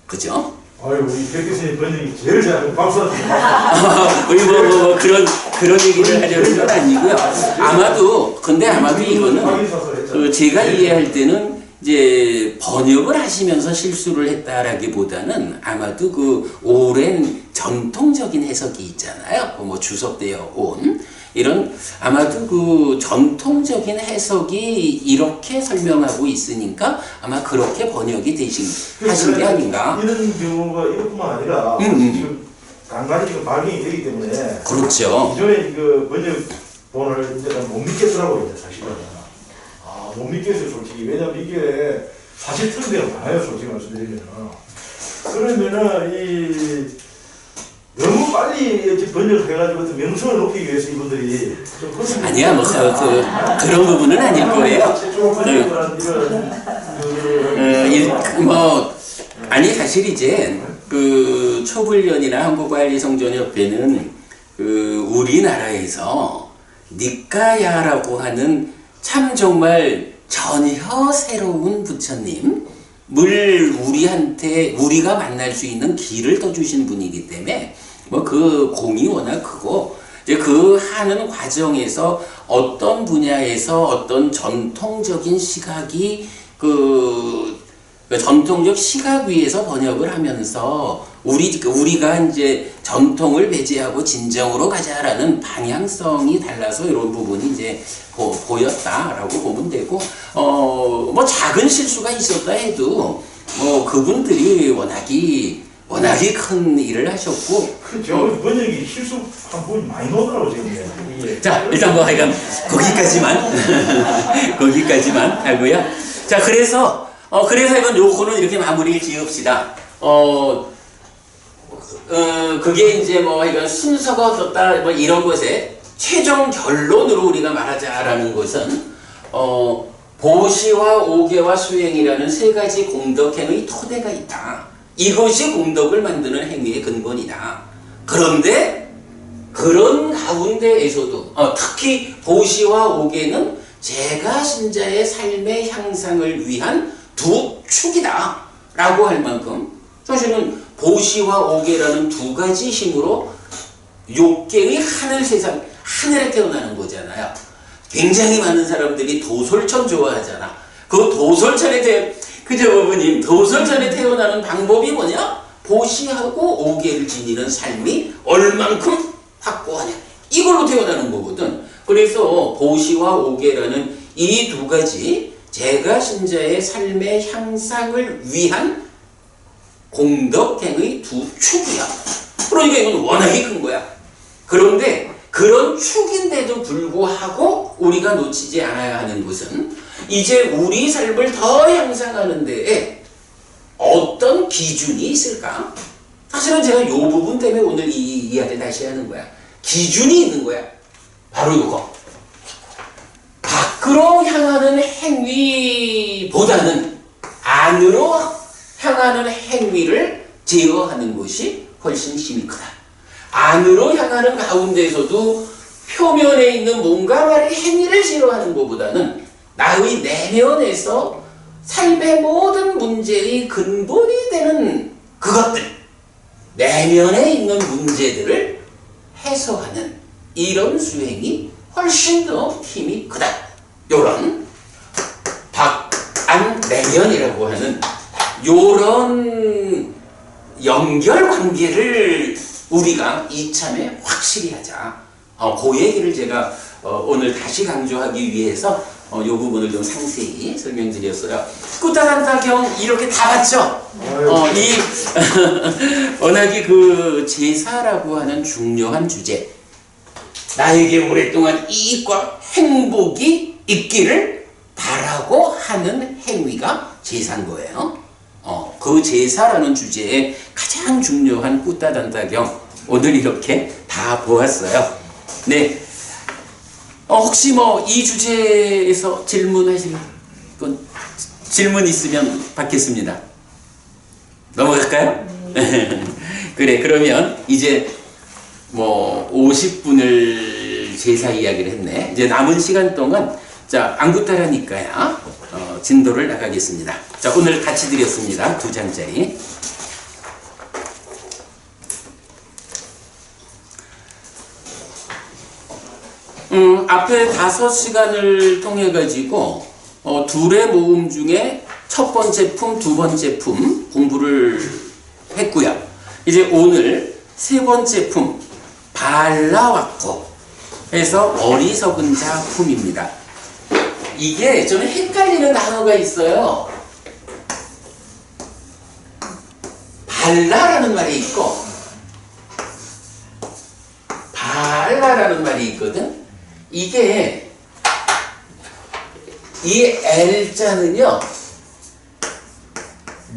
그죠? 우리 백 교수님 번역이 제일 잘하고 박수한테. 그런 얘기를 하려는 건 아니고요. 아마도 이거는 제가 이해할 때는 이제 번역을 하시면서 실수를 했다라기보다는 아마도 그 오랜 전통적인 해석이 있잖아요. 주석되어 온 이런 아마도 그 전통적인 해석이 이렇게 설명하고 있으니까 아마 그렇게 번역이 하신 게 아닌가. 이런 경우가 이것뿐만 아니라 지금 간간히 지금 발견이 되기 때문에. 그렇죠. 기존에 번호를 이제 못 믿겠더라고요, 사실은. 못 믿겠어요, 솔직히. 왜냐면 이게 사실 틀리가 많아요, 솔직히 말씀드리면. 그러면은 너무 빨리 번역해가지고 명성을 높이기 위해서 이분들이 좀 아니야, 그런 부분은 아닐 거예요. 아니 사실 이제 그 초불련이나 한국관리성전협회는 우리나라에서 니까야라고 하는 참 정말 전혀 새로운 부처님 우리가 만날 수 있는 길을 떠주신 분이기 때문에 그 공이 워낙 크고 이제 그 하는 과정에서 어떤 분야에서 어떤 전통적인 시각이 전통적 시각 위에서 번역을 하면서 우리가 이제 전통을 배제하고 진정으로 가자라는 방향성이 달라서 이런 부분이 이제 보였다라고 보면 되고, 작은 실수가 있었다 해도 그분들이 워낙이 큰 일을 하셨고. 그렇죠. 번역이 실수한 부분이 많이 나오더라고 지금. 자, 일단 하여간 거기까지만 하고요. 자, 그래서 이건 요거는 이렇게 마무리를 지읍시다. 그게 이제 하여간 순서가 어떻다 이런 것에 최종 결론으로 우리가 말하자라는 것은 보시와 오계와 수행이라는 3가지 공덕행의 토대가 있다. 이것이 공덕을 만드는 행위의 근본이다. 그런데 그런 가운데에서도 특히 보시와 오계는 제가 신자의 삶의 향상을 위한 두 축이다 라고 할 만큼 사실은 보시와 오계라는 2가지 힘으로 6개의 하늘에 태어나는 거잖아요. 굉장히 많은 사람들이 도솔천 좋아하잖아. 그 도솔천에 그죠, 부부님? 도설전에 태어나는 방법이 뭐냐? 보시하고 오개를 지니는 삶이 얼만큼 확고하냐. 이걸로 태어나는 거거든. 그래서 보시와 오개라는 이 두 가지 제가 신자의 삶의 향상을 위한 공덕행의 두 축이야. 그러니까 이건 워낙에 큰 거야. 그런데 그런 축인데도 불구하고 우리가 놓치지 않아야 하는 것은 이제 우리 삶을 더 향상하는 데에 어떤 기준이 있을까? 사실은 제가 이 부분 때문에 오늘 이 이야기를 다시 하는 거야. 기준이 있는 거야. 바로 이거. 밖으로 향하는 행위보다는 안으로 향하는 행위를 제어하는 것이 훨씬 힘이 크다. 안으로 향하는 가운데에서도 표면에 있는 몸과 말의 행위를 제어하는 것보다는 나의 내면에서 삶의 모든 문제의 근본이 되는 그것들, 내면에 있는 문제들을 해소하는 이런 수행이 훨씬 더 힘이 크다. 요런 박안내면이라고 하는 요런 연결관계를 우리가 이참에 확실히 하자. 그 얘기를 제가 오늘 다시 강조하기 위해서 이 부분을 좀 상세히 설명드렸어요. 꾸타란타경 이렇게 다 봤죠? 워낙에 그 제사라고 하는 중요한 주제, 나에게 오랫동안 이익과 행복이 있기를 바라고 하는 행위가 제사인 거예요. 그 제사라는 주제에 가장 중요한 꾸타란타경 오늘 이렇게 다 보았어요. 네. 혹시 뭐 이 주제에서 질문하실 분 질문 있으면 받겠습니다. 넘어갈까요? 그래, 그러면 이제 뭐 50분을 제사 이야기를 했네. 이제 남은 시간 동안 자, 안구따라니까야 진도를 나가겠습니다. 자, 오늘 같이 드렸습니다. 2장짜리. 앞에 5시간을 통해 가지고 둘의 모음 중에 첫 번째 품, 두 번째 품 공부를 했고요. 이제 오늘 세 번째 품 발라왔고 해서 어리석은 자 품입니다. 이게 저는 헷갈리는 단어가 있어요. 발라라는 말이 있고 발라라는 말이 있거든. 이게 이 L자는요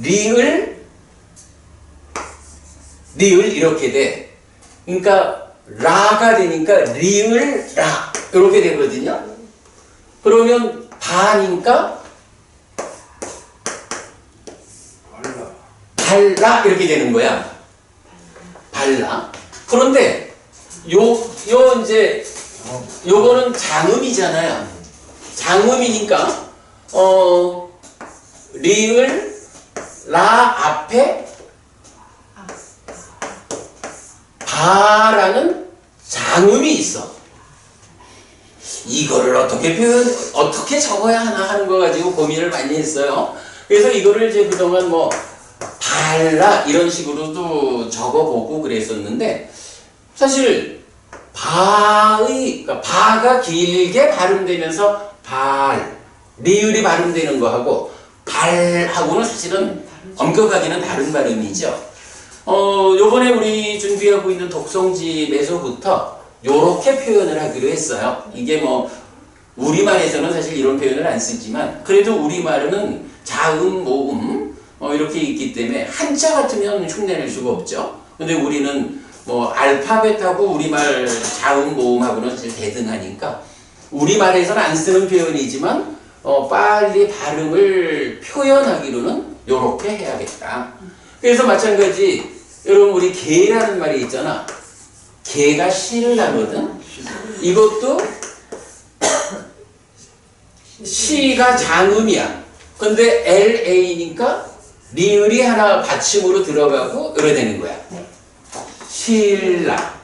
리을 이렇게 돼. 그러니까 라가 되니까 리을 라 이렇게 되거든요. 그러면 바니까 발라 이렇게 되는 거야. 발라. 그런데 이제 요거는 장음이잖아요. 장음이니까 리을 라 앞에 바라는 장음이 있어. 이거를 어떻게 적어야 하나 하는 거 가지고 고민을 많이 했어요. 그래서 이거를 이제 그동안 뭐 발라 이런 식으로도 적어보고 그랬었는데 사실 그러니까 바가 길게 발음되면서 리을이 발음되는 거하고 발하고는 사실은 엄격하게는 다른 발음이죠. 요번에 우리 준비하고 있는 독성집에서부터 요렇게 표현을 하기로 했어요. 이게 뭐 우리말에서는 사실 이런 표현을 안 쓰지만 그래도 우리말은 자음, 모음 이렇게 있기 때문에 한자 같으면 흉내낼 수가 없죠. 근데 우리는 뭐 알파벳하고 우리말 자음, 모음하고는 사실 대등하니까 우리말에서는 안 쓰는 표현이지만 빨리 발음을 표현하기로는 요렇게 해야겠다. 그래서 마찬가지 여러분 우리 개라는 말이 있잖아. 개가 시를 나거든. 이것도 시가 장음이야. 근데 LA니까 리을이 하나 받침으로 들어가고 이래 되는 거야. 신라.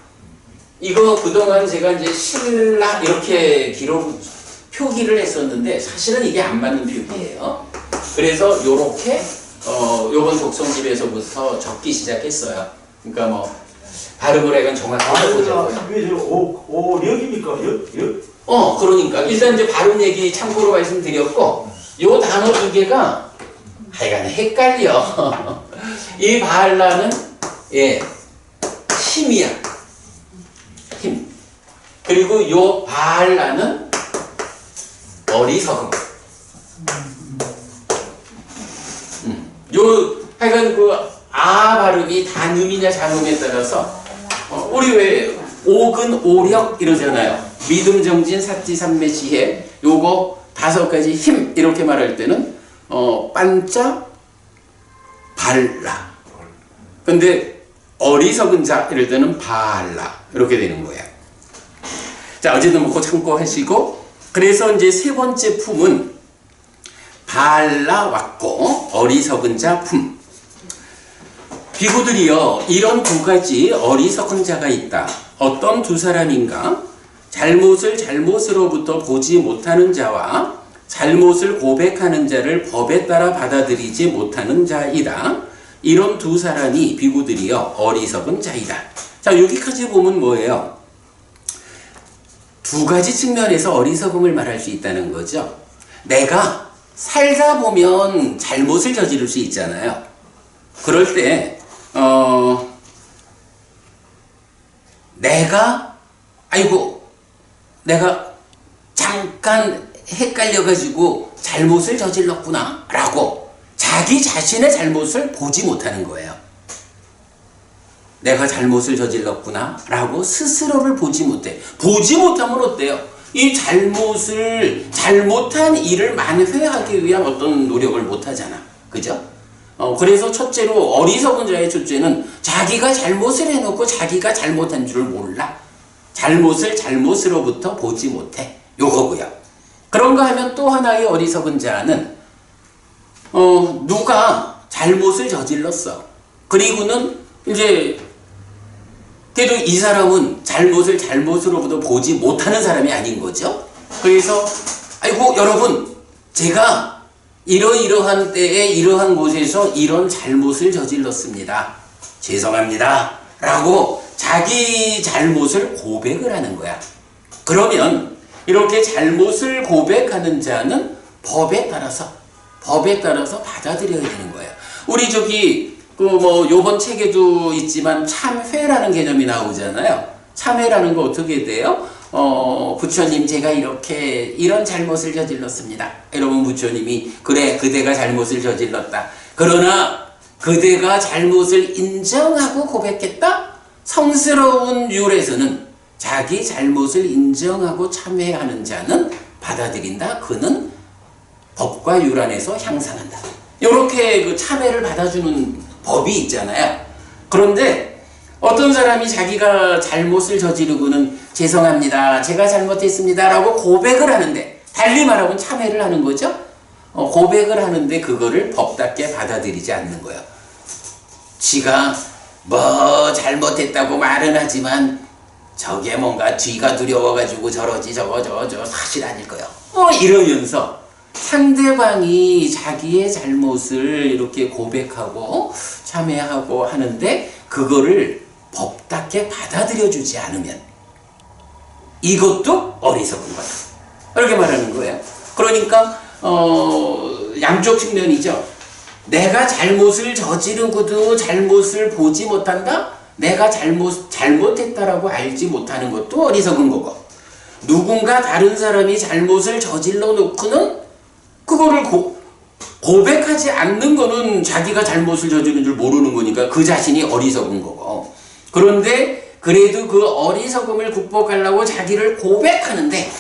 이거 그동안 제가 이제 신라 이렇게 표기를 했었는데 사실은 이게 안 맞는 표기예요. 그래서 요렇게 요번 독성집에서부터 적기 시작했어요. 그러니까 뭐 발음을 약간 정확하게 보자고요. 이게 오력입니까? 역? 그러니까 일단 이제 발음 얘기 참고로 말씀드렸고 요 단어 두 개가 하여간 헷갈려. 이 바알라는 힘이야. 힘. 그리고 요 바알라는 어리석음. 요 하여간 그 아 발음이 단음이냐 장음에 따라서 우리 왜 옥은 오력 이러잖아요. 믿음 정진 사지 삼매 지혜 요거 5가지 힘 이렇게 말할 때는 반짝 발라. 근데 어리석은 자 이럴 때는 바알라 이렇게 되는 거예요. 자 어쨌든 뭐 그거 참고하시고 그래서 이제 세 번째 품은 바알라 왔고 어리석은 자 품. 비구들이여 이런 2가지 어리석은 자가 있다. 어떤 2사람인가? 잘못을 잘못으로부터 보지 못하는 자와 잘못을 고백하는 자를 법에 따라 받아들이지 못하는 자이다. 이런 2사람이 비구들이여 어리석은 자이다. 자 여기까지 보면 뭐예요? 2가지 측면에서 어리석음을 말할 수 있다는 거죠. 내가 살다 보면 잘못을 저지를 수 있잖아요. 그럴 때 내가 잠깐 헷갈려가지고 잘못을 저질렀구나 라고 자기 자신의 잘못을 보지 못하는 거예요. 내가 잘못을 저질렀구나 라고 스스로를 보지 못해. 보지 못하면 어때요? 이 잘못한 일을 만회하기 위한 어떤 노력을 못하잖아. 그죠? 그래서 첫째로 어리석은 자의 첫째는 자기가 잘못을 해놓고 자기가 잘못한 줄을 몰라. 잘못을 잘못으로부터 보지 못해. 요거고요. 그런가 하면 또 하나의 어리석은 자는 누가 잘못을 저질렀어. 그리고는 이제 그래도 이 사람은 잘못을 잘못으로부터 보지 못하는 사람이 아닌 거죠. 그래서 아이고 여러분 제가 이러이러한 때에 이러한 곳에서 이런 잘못을 저질렀습니다. 죄송합니다. 라고 자기 잘못을 고백을 하는 거야. 그러면 이렇게 잘못을 고백하는 자는 법에 따라서 받아들여야 되는 거예요. 우리 요번 책에도 있지만 참회라는 개념이 나오잖아요. 참회라는 거 어떻게 돼요? 부처님 제가 이런 잘못을 저질렀습니다. 이러면 부처님이 그래 그대가 잘못을 저질렀다. 그러나 그대가 잘못을 인정하고 고백했다? 성스러운 율에서는 자기 잘못을 인정하고 참회하는 자는 받아들인다. 그는 법과 율 안에서 향상한다. 이렇게 그 참회를 받아주는 법이 있잖아요. 그런데 어떤 사람이 자기가 잘못을 저지르고는 죄송합니다. 제가 잘못했습니다. 라고 고백을 하는데 달리 말하면 참회를 하는 거죠. 고백을 하는데 그거를 법답게 받아들이지 않는 거예요. 지가 뭐 잘못했다고 말은 하지만 저게 뭔가 뒤가 두려워가지고 저러지 저거 사실 아닐 거예요. 이러면서 상대방이 자기의 잘못을 이렇게 고백하고 참회하고 하는데 그거를 법답게 받아들여주지 않으면 이것도 어리석은 거다. 이렇게 말하는 거예요. 그러니까 양쪽 측면이죠. 내가 잘못을 저지르고도 잘못을 보지 못한다? 내가 잘못했다라고 알지 못하는 것도 어리석은 거고 누군가 다른 사람이 잘못을 저질러 놓고는 그거를 고백하지 않는 거는 자기가 잘못을 저지른 줄 모르는 거니까 그 자신이 어리석은 거고 그런데 그래도 그 어리석음을 극복하려고 자기를 고백하는데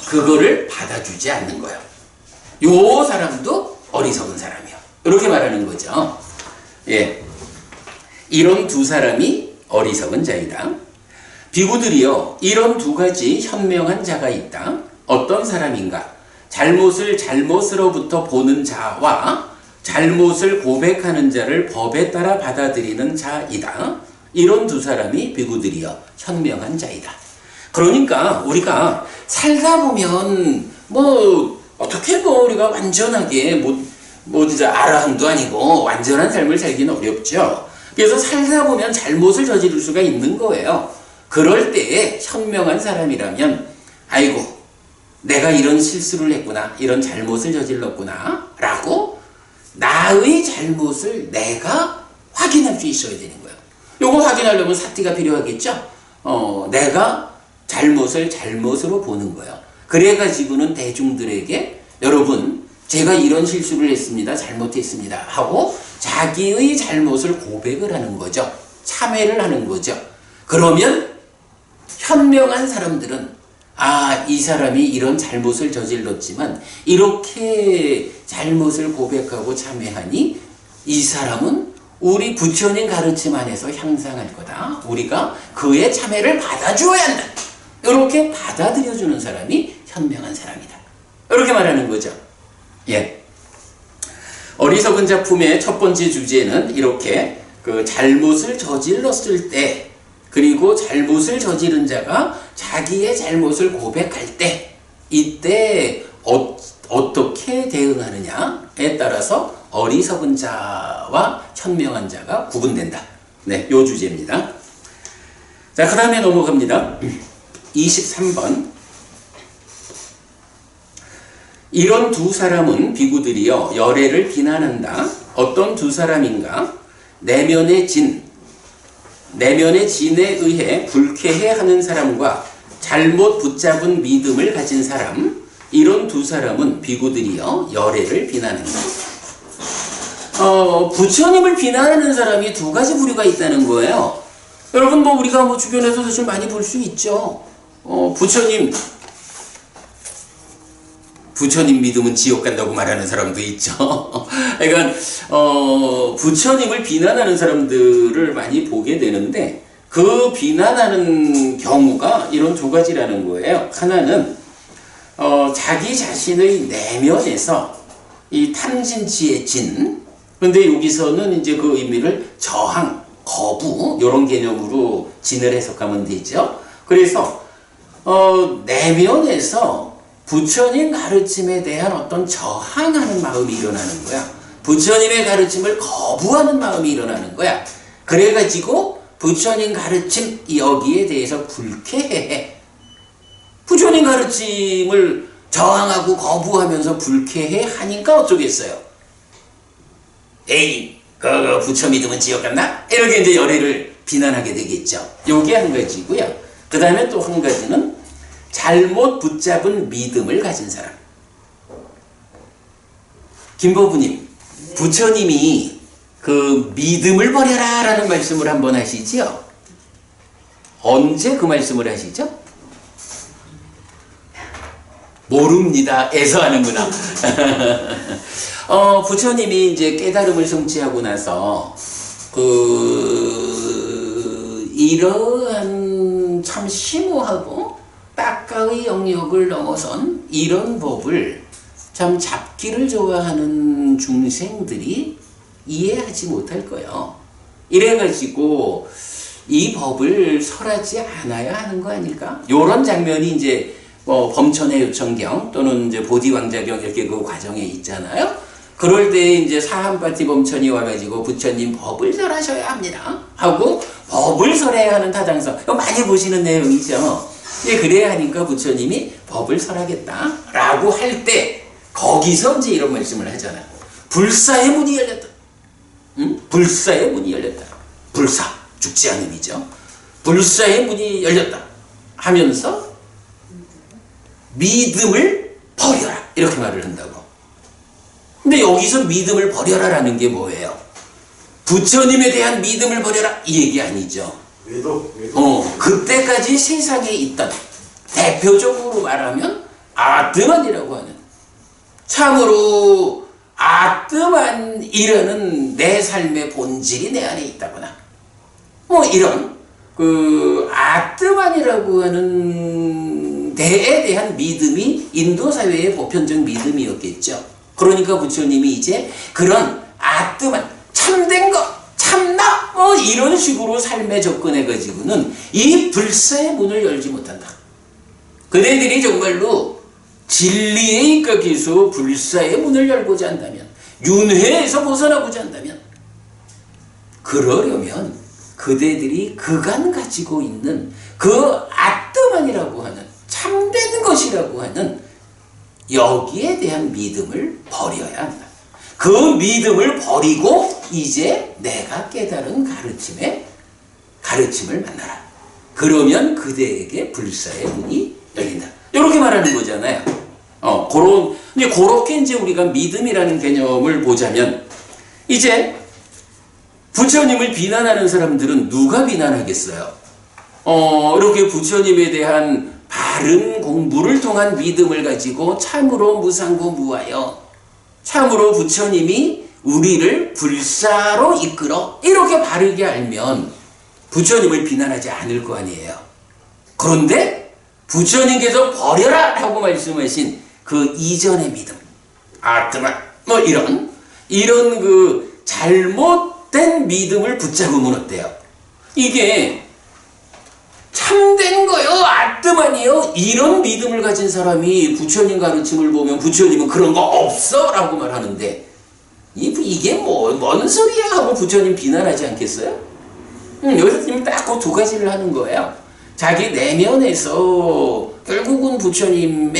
그거를 받아주지 않는 거예요. 요 사람도 어리석은 사람이요. 이렇게 말하는 거죠. 예, 이런 2사람이 어리석은 자이다. 비구들이여 이런 2가지 현명한 자가 있다. 어떤 사람인가? 잘못을 잘못으로부터 보는 자와 잘못을 고백하는 자를 법에 따라 받아들이는 자이다. 이런 2사람이 비구들이여 현명한 자이다. 그러니까 우리가 살다 보면 어떻게 우리가 완전하게 뭐 진짜 아라한도 아니고 완전한 삶을 살기는 어렵죠. 그래서 살다 보면 잘못을 저지를 수가 있는 거예요. 그럴 때에 현명한 사람이라면 아이고 내가 이런 실수를 했구나, 이런 잘못을 저질렀구나 라고 나의 잘못을 내가 확인할 수 있어야 되는 거예요. 요거 확인하려면 사티가 필요하겠죠. 내가 잘못을 잘못으로 보는 거예요. 그래가지고는 대중들에게 여러분 제가 이런 실수를 했습니다, 잘못했습니다 하고 자기의 잘못을 고백을 하는 거죠. 참회를 하는 거죠. 그러면 현명한 사람들은 이 사람이 이런 잘못을 저질렀지만 이렇게 잘못을 고백하고 참회하니 이 사람은 우리 부처님 가르침 안에서 향상할 거다. 우리가 그의 참회를 받아주어야 한다. 이렇게 받아들여주는 사람이 현명한 사람이다. 이렇게 말하는 거죠. 예. 어리석은 작품의 첫 번째 주제는 이렇게 그 잘못을 저질렀을 때, 그리고 잘못을 저지른 자가 자기의 잘못을 고백할 때, 이때 어떻게 대응하느냐에 따라서 어리석은 자와 현명한 자가 구분된다. 네, 요 주제입니다. 자, 그 다음에 넘어갑니다. 23번. 이런 두 사람은 비구들이여 열애를 비난한다. 어떤 두 사람인가? 내면의 진에 의해 불쾌해하는 사람과 잘못 붙잡은 믿음을 가진 사람, 이런 두 사람은 비구들이여 열애를 비난한다. 부처님을 비난하는 사람이 두 가지 부류가 있다는 거예요. 여러분 뭐 우리가 뭐 주변에서 사실 많이 볼 수 있죠. 부처님 믿으면 지옥 간다고 말하는 사람도 있죠. 그러니까 부처님을 비난하는 사람들을 많이 보게 되는데 그 비난하는 경우가 이런 두 가지라는 거예요. 하나는 자기 자신의 내면에서 이 탐진치의 진, 근데 여기서는 이제 그 의미를 저항, 거부 이런 개념으로 진을 해석하면 되죠. 그래서 내면에서 부처님 가르침에 대한 어떤 저항하는 마음이 일어나는 거야. 부처님의 가르침을 거부하는 마음이 일어나는 거야. 그래가지고 부처님 가르침 여기에 대해서 불쾌해. 부처님 가르침을 저항하고 거부하면서 불쾌해 하니까 어쩌겠어요. 에이, 그 부처 믿으면 지옥 갔나? 이렇게 이제 열애를 비난하게 되겠죠. 요게 한 가지고요. 그 다음에 또 한 가지는 잘못 붙잡은 믿음을 가진 사람. 김보부님, 부처님이 그 믿음을 버려라 라는 말씀을 한번 하시죠? 언제 그 말씀을 하시죠? 모릅니다. 에서 하는구나. 부처님이 이제 깨달음을 성취하고 나서 이러한 참 심오하고 딱가의 영역을 넘어선 이런 법을 참 잡기를 좋아하는 중생들이 이해하지 못할 거예요. 이래가지고 이 법을 설하지 않아야 하는 거 아닐까? 요런 장면이 이제 범천의 요청경 또는 이제 보디왕자경 이렇게 그 과정에 있잖아요. 그럴 때 이제 사한파티 범천이 와가지고 부처님 법을 설하셔야 합니다 하고 법을 설해야 하는 타당성, 이거 많이 보시는 내용이죠. 예, 그래야 하니까 부처님이 법을 설하겠다라고 할 때 거기서 이제 이런 말씀을 하잖아요. 불사의 문이 열렸다. 불사의 문이 열렸다. 불사, 죽지 않음이죠. 불사의 문이 열렸다 하면서 믿음을 버려라 이렇게 말을 한다고. 근데 여기서 믿음을 버려라라는 게 뭐예요? 부처님에 대한 믿음을 버려라 이 얘기 아니죠. 외도. 그때까지 세상에 있던, 대표적으로 말하면 아뜨만이라고 하는, 참으로 아뜨만이라는 내 삶의 본질이 내 안에 있다거나 뭐 이런 그 아뜨만이라고 하는 대에 대한 믿음이 인도 사회의 보편적 믿음이었겠죠. 그러니까 부처님이 이제 그런 아뜨만, 참된 것, 참나 뭐 이런 식으로 삶에 접근해 가지고는 이 불사의 문을 열지 못한다. 그네들이 정말로 진리에 입각해서 불사의 문을 열고자 한다면, 윤회에서 벗어나고자 한다면, 그러려면 그대들이 그간 가지고 있는 그 아트만이라고 하는 참된 것이라고 하는 여기에 대한 믿음을 버려야 한다. 그 믿음을 버리고 이제 내가 깨달은 가르침을 만나라. 그러면 그대에게 불사의 문이 열린다. 이렇게 말하는 거잖아요. 그렇게 이제 우리가 믿음이라는 개념을 보자면, 이제 부처님을 비난하는 사람들은 누가 비난하겠어요? 이렇게 부처님에 대한 바른 공부를 통한 믿음을 가지고 참으로 무상고 무하여, 참으로 부처님이 우리를 불사로 이끌어, 이렇게 바르게 알면 부처님을 비난하지 않을 거 아니에요. 그런데 부처님께서 버려라 하고 말씀하신 그 이전의 믿음, 아트만 뭐 이런 그 잘못된 믿음을 붙잡으면 어때요? 이게 참된 거요, 아트만이요, 이런 믿음을 가진 사람이 부처님 가르침을 보면 부처님은 그런 거 없어 라고 말하는데, 이게 뭔 소리야 하고 부처님 비난하지 않겠어요? 여기서 지금 딱 그 두 가지를 하는 거예요. 자기 내면에서 결국은 부처님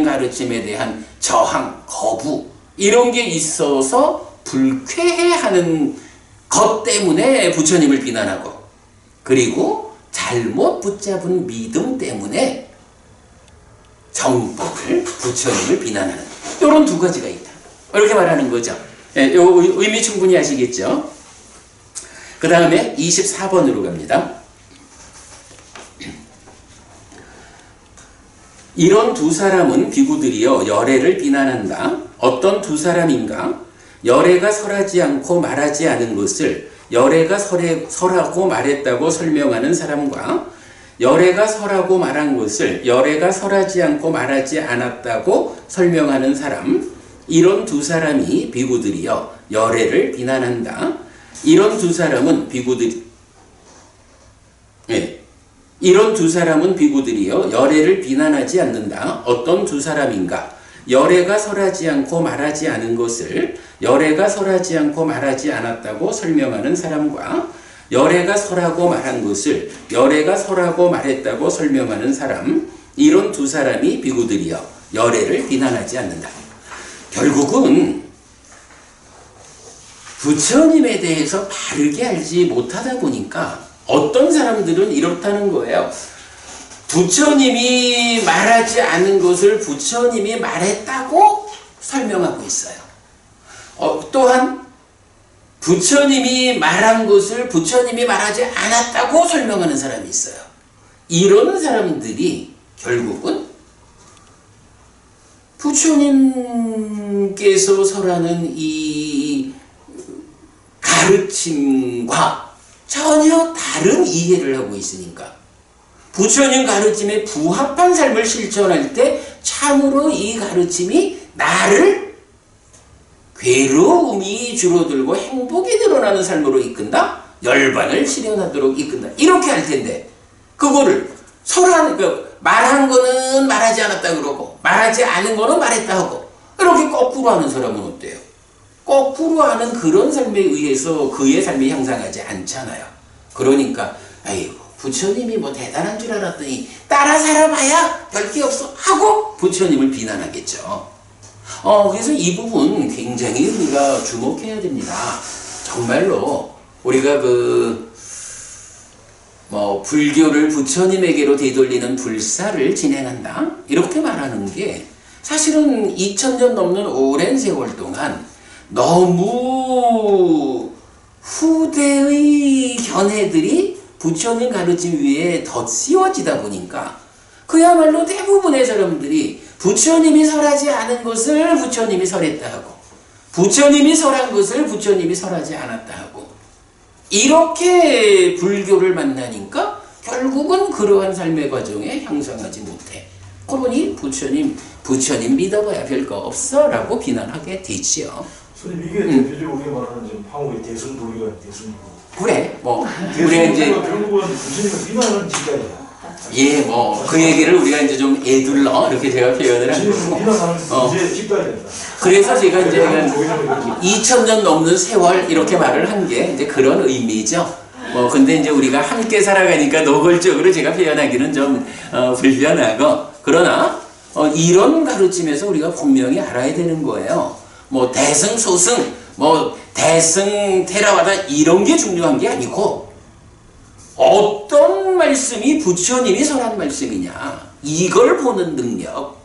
가르침에 대한 저항, 거부, 이런 게 있어서 불쾌해하는 것 때문에 부처님을 비난하고, 그리고 잘못 붙잡은 믿음 때문에 정법을, 부처님을 비난하는, 이런 두 가지가 있다. 이렇게 말하는 거죠. 예, 요 의미 충분히 아시겠죠? 그 다음에 24번으로 갑니다. 이런 두 사람은 비구들이여 열애를 비난한다. 어떤 두 사람인가? 열애가 설하지 않고 말하지 않은 것을 열애가 설하고 말했다고 설명하는 사람과, 열애가 설하고 말한 것을 열애가 설하지 않고 말하지 않았다고 설명하는 사람, 이런 두 사람이 비구들이여 열애를 비난한다. 이런 두 사람은 비구들이여 열애를 비난하지 않는다. 어떤 두 사람인가? 열애가 설하지 않고 말하지 않은 것을 열애가 설하지 않고 말하지 않았다고 설명하는 사람과, 열애가 설하고 말한 것을 열애가 설하고 말했다고 설명하는 사람, 이런 두 사람이 비구들이여 열애를 비난하지 않는다. 결국은 부처님에 대해서 바르게 알지 못하다 보니까 어떤 사람들은 이렇다는 거예요. 부처님이 말하지 않은 것을 부처님이 말했다고 설명하고 있어요. 또한 부처님이 말한 것을 부처님이 말하지 않았다고 설명하는 사람이 있어요. 이런 사람들이 결국은 부처님께서 설하는 이 가르침과 전혀 다른 이해를 하고 있으니까, 부처님 가르침에 부합한 삶을 실천할 때 참으로 이 가르침이 나를 괴로움이 줄어들고 행복이 늘어나는 삶으로 이끈다, 열반을 실현하도록 이끈다, 이렇게 할 텐데, 그거를 말한 거는 말하지 않았다 그러고 말하지 않은 거는 말했다 하고, 이렇게 거꾸로 하는 사람은 어때요? 거꾸로 하는 그런 삶에 의해서 그의 삶이 향상하지 않잖아요. 그러니까 아이고 부처님이 뭐 대단한 줄 알았더니 따라 살아봐야 별 게 없어 하고 부처님을 비난하겠죠. 그래서 이 부분 굉장히 우리가 주목해야 됩니다. 정말로 우리가 불교를 부처님에게로 되돌리는 불사를 진행한다, 이렇게 말하는 게 사실은 2000년 넘는 오랜 세월 동안 너무 후대의 견해들이 부처님 가르침 위에 덧씌워지다 보니까 그야말로 대부분의 사람들이 부처님이 설하지 않은 것을 부처님이 설했다 하고, 부처님이 설한 것을 부처님이 설하지 않았다 하고, 이렇게 불교를 만나니까 결국은 그러한 삶의 과정에 향상하지 못해. 그러니 부처님 믿어봐야 별거 없어 라고 비난하게 되지요. 선생님, 이게 대표적으로 우리가 말하는 지금 한국의 대승불교가 대승불교. 그래, 우리 이제 결국은 부처님을 비난하는 지까지야. 예, 뭐 그 얘기를 우리가 이제 좀 애둘러 이렇게 제가 표현을 한 거고. 비난하는 이제 짚어야 된다. 그래서 제가 이제 2000년 넘는 세월 이렇게 말을 한 게 이제 그런 의미죠. 뭐 근데 이제 우리가 함께 살아가니까 노골적으로 제가 표현하기는 좀 불편하고, 그러나 이런 가르침에서 우리가 분명히 알아야 되는 거예요. 뭐 대승 소승, 뭐 대승 테라와다 이런 게 중요한 게 아니고, 어떤 말씀이 부처님이 설한 말씀이냐, 이걸 보는 능력,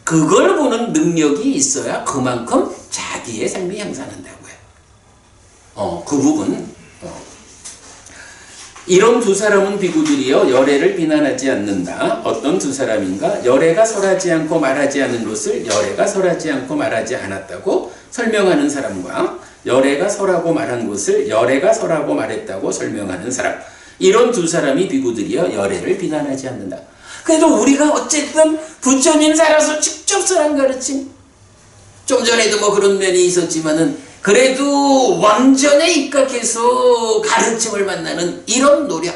그걸 보는 능력이 있어야 그만큼 자기의 삶이 향상한다고요. 그 부분. 이런 두 사람은 비구들이여 열애를 비난하지 않는다. 어떤 두 사람인가? 열애가 설하지 않고 말하지 않은 것을 열애가 설하지 않고 말하지 않았다고 설명하는 사람과 열애가 설하고 말한 것을 열애가 설하고 말했다고 설명하는 사람. 이런 두 사람이 비구들이여 열애를 비난하지 않는다. 그래도 우리가 어쨌든 부처님 살아서 직접 설한 가르침, 좀 전에도 뭐 그런 면이 있었지만은 그래도 완전에 입각해서 가르침을 만나는 이런 노력,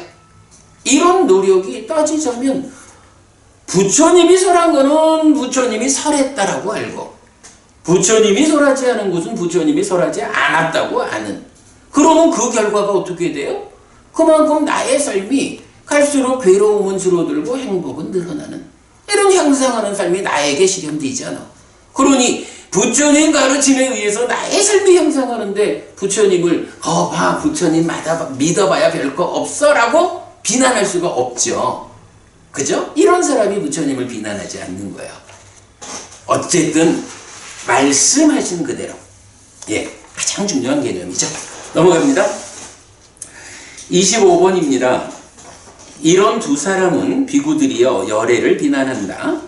이런 노력이 따지자면 부처님이 설한 거는 부처님이 설했다라고 알고, 부처님이 설하지 않은 것은 부처님이 설하지 않았다고 아는, 그러면 그 결과가 어떻게 돼요? 그만큼 나의 삶이 갈수록 괴로움은 줄어들고 행복은 늘어나는, 이런 향상하는 삶이 나에게 실현되잖아. 그러니 부처님 가르침에 의해서 나의 삶이 향상하는데 부처님을 봐, 부처님 믿어봐야 별거 없어 라고 비난할 수가 없죠. 그죠? 이런 사람이 부처님을 비난하지 않는 거예요. 어쨌든 말씀하신 그대로, 예, 가장 중요한 개념이죠. 넘어갑니다. 25번입니다. 이런 두 사람은 비구들이여 열애를 비난한다.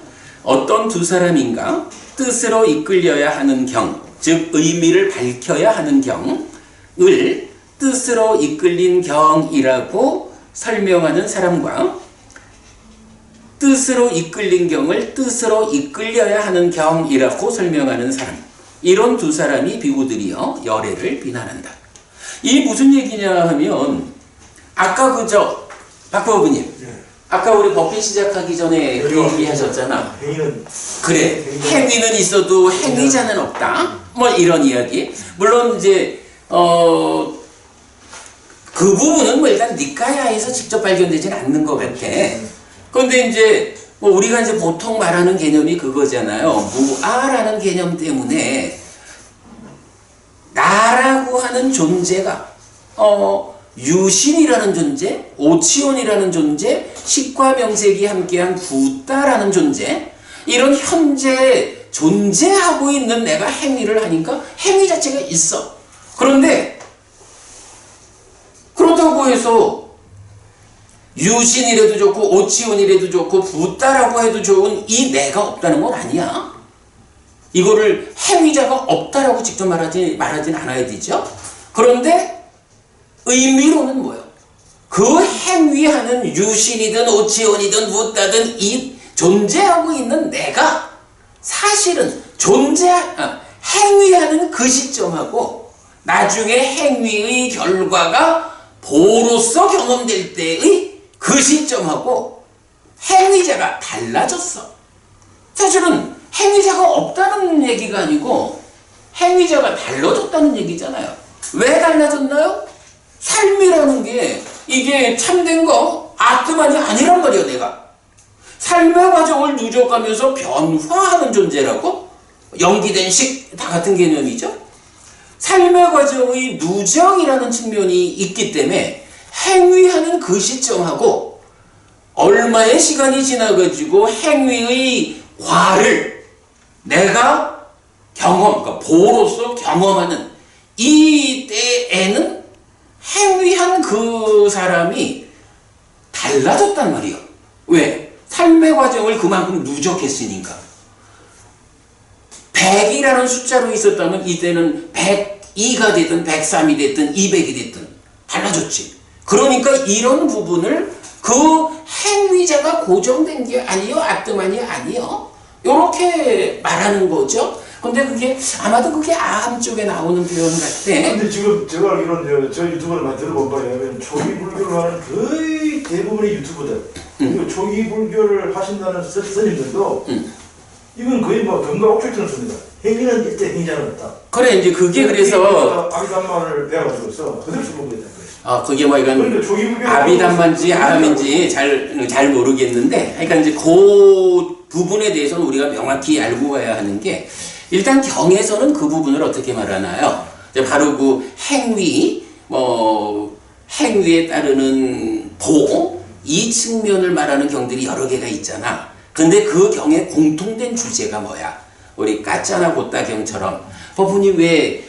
어떤 두 사람인가? 뜻으로 이끌려야 하는 경, 즉 의미를 밝혀야 하는 경을 뜻으로 이끌린 경이라고 설명하는 사람과 뜻으로 이끌린 경을 뜻으로 이끌려야 하는 경이라고 설명하는 사람, 이런 두 사람이 비구들이여 열애를 비난한다. 이 무슨 얘기냐 하면, 아까 그저 박법부님, 아까 우리 법회 시작하기 전에 그 얘기 하셨잖아. 그래, 행위는 있어도 행위자는 없다, 뭐 이런 이야기. 물론 이제 그 부분은 뭐 일단 니카야에서 직접 발견되지는 않는 것 같아. 그런데 이제 뭐 우리가 이제 보통 말하는 개념이 그거잖아요. 무아라는 개념 때문에 나라고 하는 존재가 유신이라는 존재, 오치온이라는 존재, 식과 명색이 함께한 부다라는 존재, 이런 현재 존재하고 있는 내가 행위를 하니까 행위 자체가 있어. 그런데 그렇다고 해서 유신이라도 좋고 오치온이라도 좋고 부다라고 해도 좋은 이 내가 없다는 건 아니야. 이거를 행위자가 없다라고 직접 말하진 않아야 되죠. 그런데 의미로는 뭐예요? 그 행위하는 유신이든 오치온이든 부다든 이 존재하고 있는 내가 사실은 행위하는 그 시점하고 나중에 행위의 결과가 보로서 경험될 때의 그 시점하고 행위자가 달라졌어. 사실은 행위자가 없다는 얘기가 아니고 행위자가 달라졌다는 얘기잖아요. 왜 달라졌나요? 삶이라는 게 이게 참된 거 아트만이 아니란 말이야. 내가 삶의 과정을 누적하면서 변화하는 존재라고, 연기된 식 다 같은 개념이죠. 삶의 과정의 누적이라는 측면이 있기 때문에 행위하는 그 시점하고 얼마의 시간이 지나가지고 행위의 과를 내가 그러니까 보로서 경험하는 이 때에는 행위한 그 사람이 달라졌단 말이에요. 왜? 삶의 과정을 그만큼 누적했으니까. 100이라는 숫자로 있었다면 이때는 102가 됐든 103이 됐든 200이 됐든 달라졌지. 그러니까 이런 부분을 그 행위자가 고정된 게 아니요, 아뜨만이 아니요, 이렇게 말하는 거죠. 근데 그게 아마도 그게 아함 쪽에 나오는 표현 같아. 근데 지금 제가 알기로는 저 유튜브를 많이 들어본 바에 의하면 초기 불교를 하는 거의 대부분의 유튜버들 그리고 초기 불교를 하신다는 스님들도 이건 거의 뭐 경과 옥출처럼 씁니다. 행위는 일제 행위자는 없다. 그래 이제 그게 그래서 아비담마를 배워가지고서 그대로 써보고 있다. 그게 뭐 이건 그러니까 초기 불교 아비담만지 아함인지 잘 모르겠는데, 그러니까 이제 그 부분에 대해서는 우리가 명확히 알고 가야 하는 게, 일단 경에서는 그 부분을 어떻게 말하나요? 이제 바로 그 행위, 행위에 따르는 보, 이 측면을 말하는 경들이 여러 개가 있잖아. 근데 그 경의 공통된 주제가 뭐야? 우리 까짜나 고따 경처럼 법훈이 왜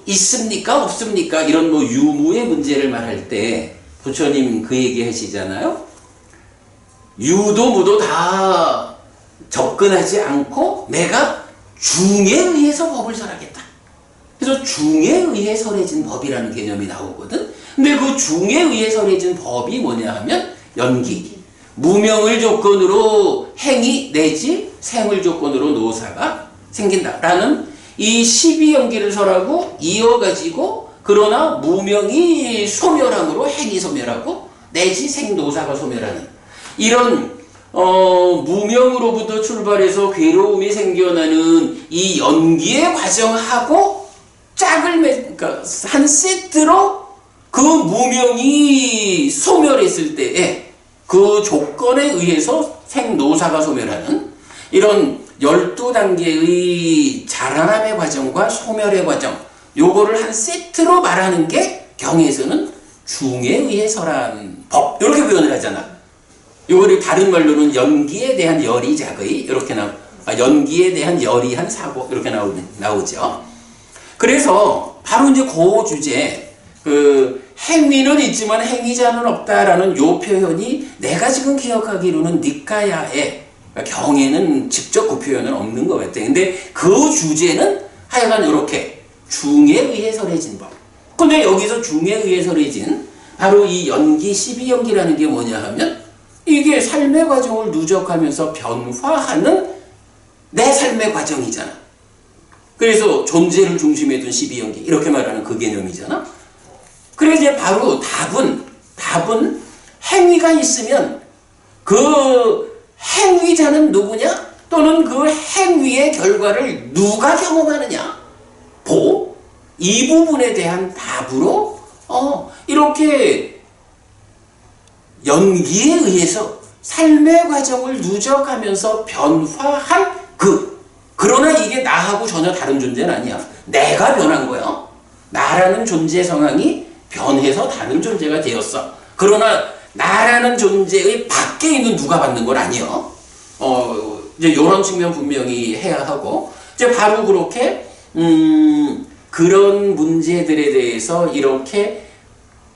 있습니까? 없습니까? 이런 유무의 문제를 말할 때 부처님 그 얘기 하시잖아요. 유도 무도 다 접근하지 않고 내가 중에 의해서 법을 설하겠다. 그래서 중에 의해 설해진 법이라는 개념이 나오거든. 근데 그 중에 의해 설해진 법이 뭐냐 하면 연기. 무명을 조건으로 행위 내지 생을 조건으로 노사가 생긴다라는 이 12연기를 설하고 이어가지고, 그러나 무명이 소멸함으로 행위 소멸하고 내지 생노사가 소멸하는 이런 무명으로부터 출발해서 괴로움이 생겨나는 이 연기의 과정하고 그러니까 한 세트로 그 무명이 소멸했을 때에 그 조건에 의해서 생노사가 소멸하는 이런 12단계의 자라남의 과정과 소멸의 과정, 요거를 한 세트로 말하는 게 경에서는 중에 의해 설한 법, 이렇게 표현을 하잖아. 요거를 다른 말로는 연기에 대한 열의작의 이렇게 연기에 대한 열의한 사고 이렇게 나오죠. 그래서 바로 이제 그 주제, 행위는 있지만 행위자는 없다라는 요 표현이 내가 지금 기억하기로는 니카야에, 경에는 직접 그 표현은 없는 것 같아요. 근데 그 주제는 하여간 이렇게 중에 의해 설해진 법. 근데 여기서 중에 의해 설해진 바로 이 연기 12연기라는 게 뭐냐 하면, 이게 삶의 과정을 누적하면서 변화하는 내 삶의 과정이잖아. 그래서 존재를 중심에 둔 12연기 이렇게 말하는 그 개념이잖아. 그래서 이제 바로 답은 행위가 있으면 그 행위자는 누구냐? 또는 그 행위의 결과를 누가 경험하느냐? 이 부분에 대한 답으로 이렇게 연기에 의해서 삶의 과정을 누적하면서 변화한 그러나 이게 나하고 전혀 다른 존재는 아니야. 내가 변한 거야. 나라는 존재 상황이 변해서 다른 존재가 되었어. 그러나 나라는 존재의 밖에 있는 누가 받는 건 아니요. 이제 이런 측면 분명히 해야 하고, 이제 바로 그렇게 그런 문제들에 대해서 이렇게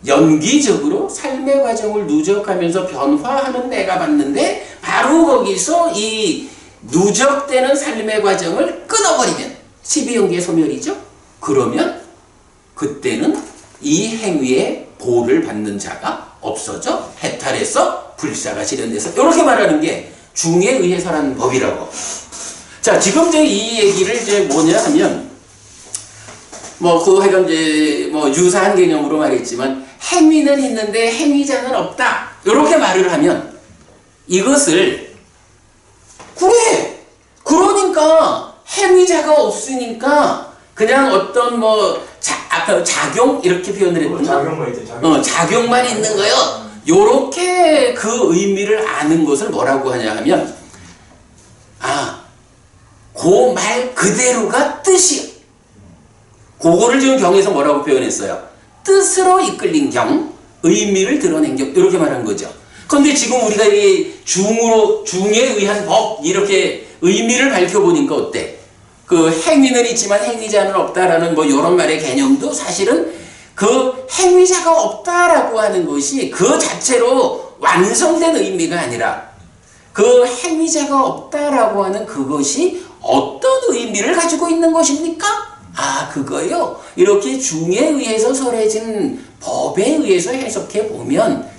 연기적으로 삶의 과정을 누적하면서 변화하는 내가 봤는데, 바로 거기서 이 누적되는 삶의 과정을 끊어버리면 12연기의 소멸이죠. 그러면 그때는 이 행위의 보를 받는 자가 없어져 해탈해서 불사가 실현돼서, 이렇게 말하는 게 중에 의해 설한 법이라고. 자, 지금 이제 이 얘기를 이제 뭐냐 하면, 하여간 이제 유사한 개념으로 말했지만, 행위는 있는데 행위자는 없다, 이렇게 말을 하면, 이것을 그러니까 행위자가 없으니까 그냥 어떤 아까 작용 이렇게 표현을 했구나. 작용만 있대. 작용만 있는 거요. 요렇게 그 의미를 아는 것을 뭐라고 하냐 하면, 그 말 그대로가 뜻이요. 그거를 지금 경에서 뭐라고 표현했어요? 뜻으로 이끌린 경, 의미를 드러낸 경, 이렇게 말한 거죠. 그런데 지금 우리가 이 중에 의한 법, 이렇게 의미를 밝혀보니까 어때? 그 행위는 있지만 행위자는 없다라는 이런 말의 개념도 사실은 그 행위자가 없다라고 하는 것이 그 자체로 완성된 의미가 아니라, 그 행위자가 없다라고 하는 그것이 어떤 의미를 가지고 있는 것입니까? 그거요. 이렇게 중에 의해서 설해진 법에 의해서 해석해 보면,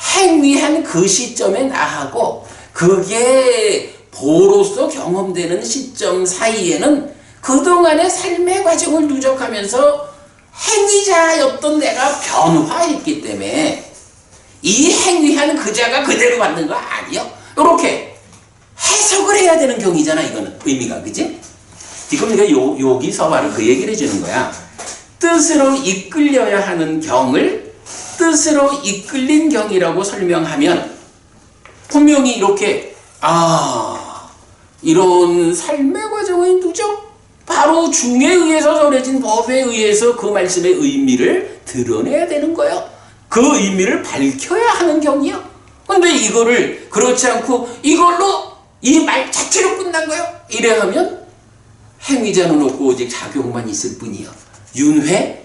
행위한 그 시점에 나하고 그게 보로서 경험되는 시점 사이에는 그동안의 삶의 과정을 누적하면서 행위자였던 내가 변화했기 때문에 이 행위한 그 자가 그대로 받는 거 아니요. 이렇게 해석을 해야 되는 경이잖아. 이거는 의미가, 그지? 지금 내가 여기서 바로 그 얘기를 해주는 거야. 뜻으로 이끌려야 하는 경을 뜻으로 이끌린 경이라고 설명하면 분명히 이렇게 이런 삶의 과정의 누적, 바로 중에 의해서 전해진 법에 의해서 그 말씀의 의미를 드러내야 되는 거예요. 그 의미를 밝혀야 하는 경이요. 근데 이거를 그렇지 않고 이걸로 이 말 자체로 끝난 거예요. 이래 하면 행위자는 없고 오직 작용만 있을 뿐이요. 윤회?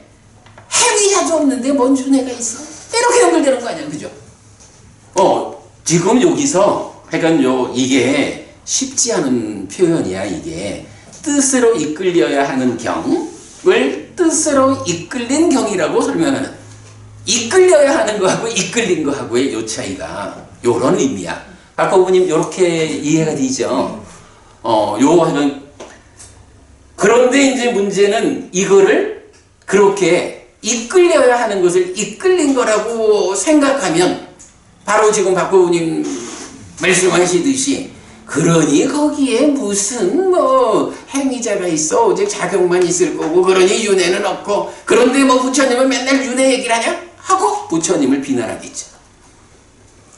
행위자도 없는데 뭔 윤회가 있어? 이렇게 연결되는 거 아니야, 그죠? 지금 여기서 하여간 이게 쉽지 않은 표현이야. 이게 뜻으로 이끌려야 하는 경을 뜻으로 이끌린 경이라고 설명하는, 이끌려야 하는 거하고 이끌린 거하고의 요 차이가 요런 의미야. 박호부님 요렇게 이해가 되죠? 하여간 그런데 이제 문제는 이거를 그렇게 이끌려야 하는 것을 이끌린 거라고 생각하면 바로 지금 박호부님 말씀하시듯이 그러니 거기에 무슨 행위자가 있어 오직 작용만 있을 거고 그러니 윤회는 없고 그런데 부처님은 맨날 윤회 얘기를 하냐? 하고 부처님을 비난하겠죠.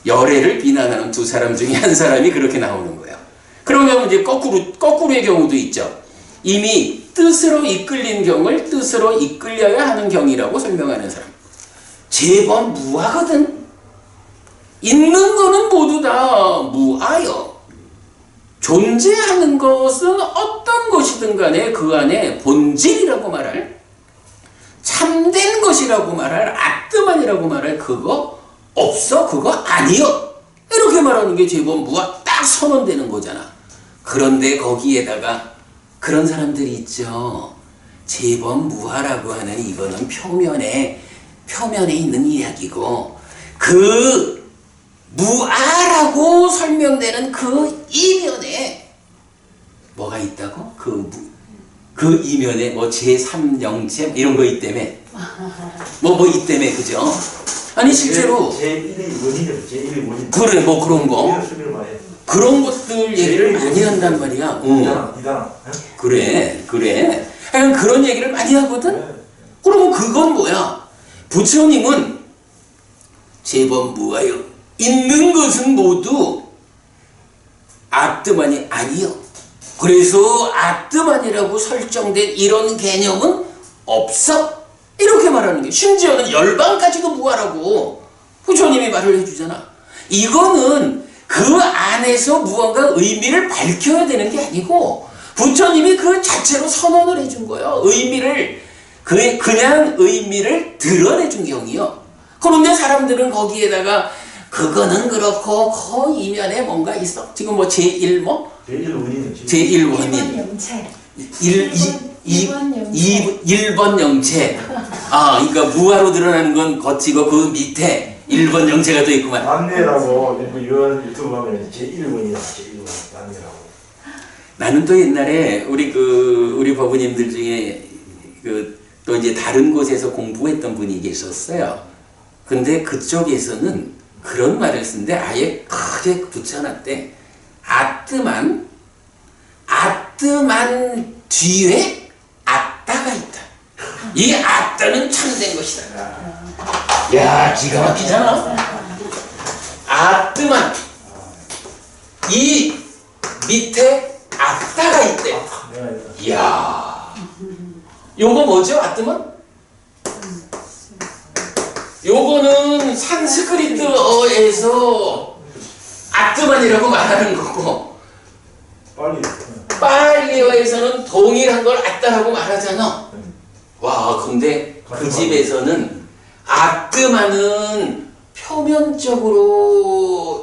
열애를 비난하는 두 사람 중에 한 사람이 그렇게 나오는 거예요. 그러면 이제 거꾸로의 경우도 있죠. 이미 뜻으로 이끌린 경을 뜻으로 이끌려야 하는 경이라고 설명하는 사람. 제법 무아거든. 있는 거는 모두 다 무아요. 존재하는 것은 어떤 것이든 간에 그 안에 본질이라고 말할, 참된 것이라고 말할, 아뜨만이라고 말할 그거 없어, 그거 아니요. 이렇게 말하는 게 제법 무아 딱 선언되는 거잖아. 그런데 거기에다가 그런 사람들이 있죠. 제법 무아라고 하는 이거는 표면에 있는 이야기고 그 무아라고 설명되는 그 이면에 뭐가 있다고? 그 이면에 제3영체 이런 거 있다며. 있다며, 그죠? 아니 실제로 제1의 원인이죠. 제1의 원인. 그래, 그런 거. 그런 것들 얘기를 많이 한단 말이야. 그래. 하여간 그런 얘기를 많이 하거든? 그러면 그건 뭐야? 부처님은 제법 무아요. 있는 것은 모두 아뜨만이 아니요. 그래서 아뜨만이라고 설정된 이런 개념은 없어. 이렇게 말하는 게, 심지어는 열반까지도 무아라고 부처님이 말을 해주잖아. 이거는 그 안에서 무언가 의미를 밝혀야 되는 게 아니고 부처님이 그 자체로 선언을 해준 거예요. 의미를, 그냥 의미를 드러내준 경이요. 그런데 사람들은 거기에다가 그거는 그렇고 그 이면에 뭔가 있어. 지금 제1 제1원인. 제1 원인. 1번 영체. 그러니까 무아로 드러나는 건 거치고 그 밑에 1번 영체가 또 있구만. 만뇌라고 이런 유튜브 하면 제1원이야. 제1원 만뇌라고. 나는 또 옛날에 우리 법우님들 중에 또 이제 다른 곳에서 공부했던 분이 계셨어요. 근데 그쪽에서는 그런 말을 쓰는데 아예 크게 붙여놨대. 아뜨만 뒤에 아따가 있다. 이 아따는 참된 것이다. 야, 기가 막히잖아. 아뜨만 이 밑에 아따가 있대. 이야, 요거 뭐죠? 아뜨만? 요거는 산스크리트어에서 아뜨만이라고 말하는 거고 빨리어에서는 동일한 걸 아따라고 말하잖아. 와, 근데 그 집에서는 아뜨만은 표면적으로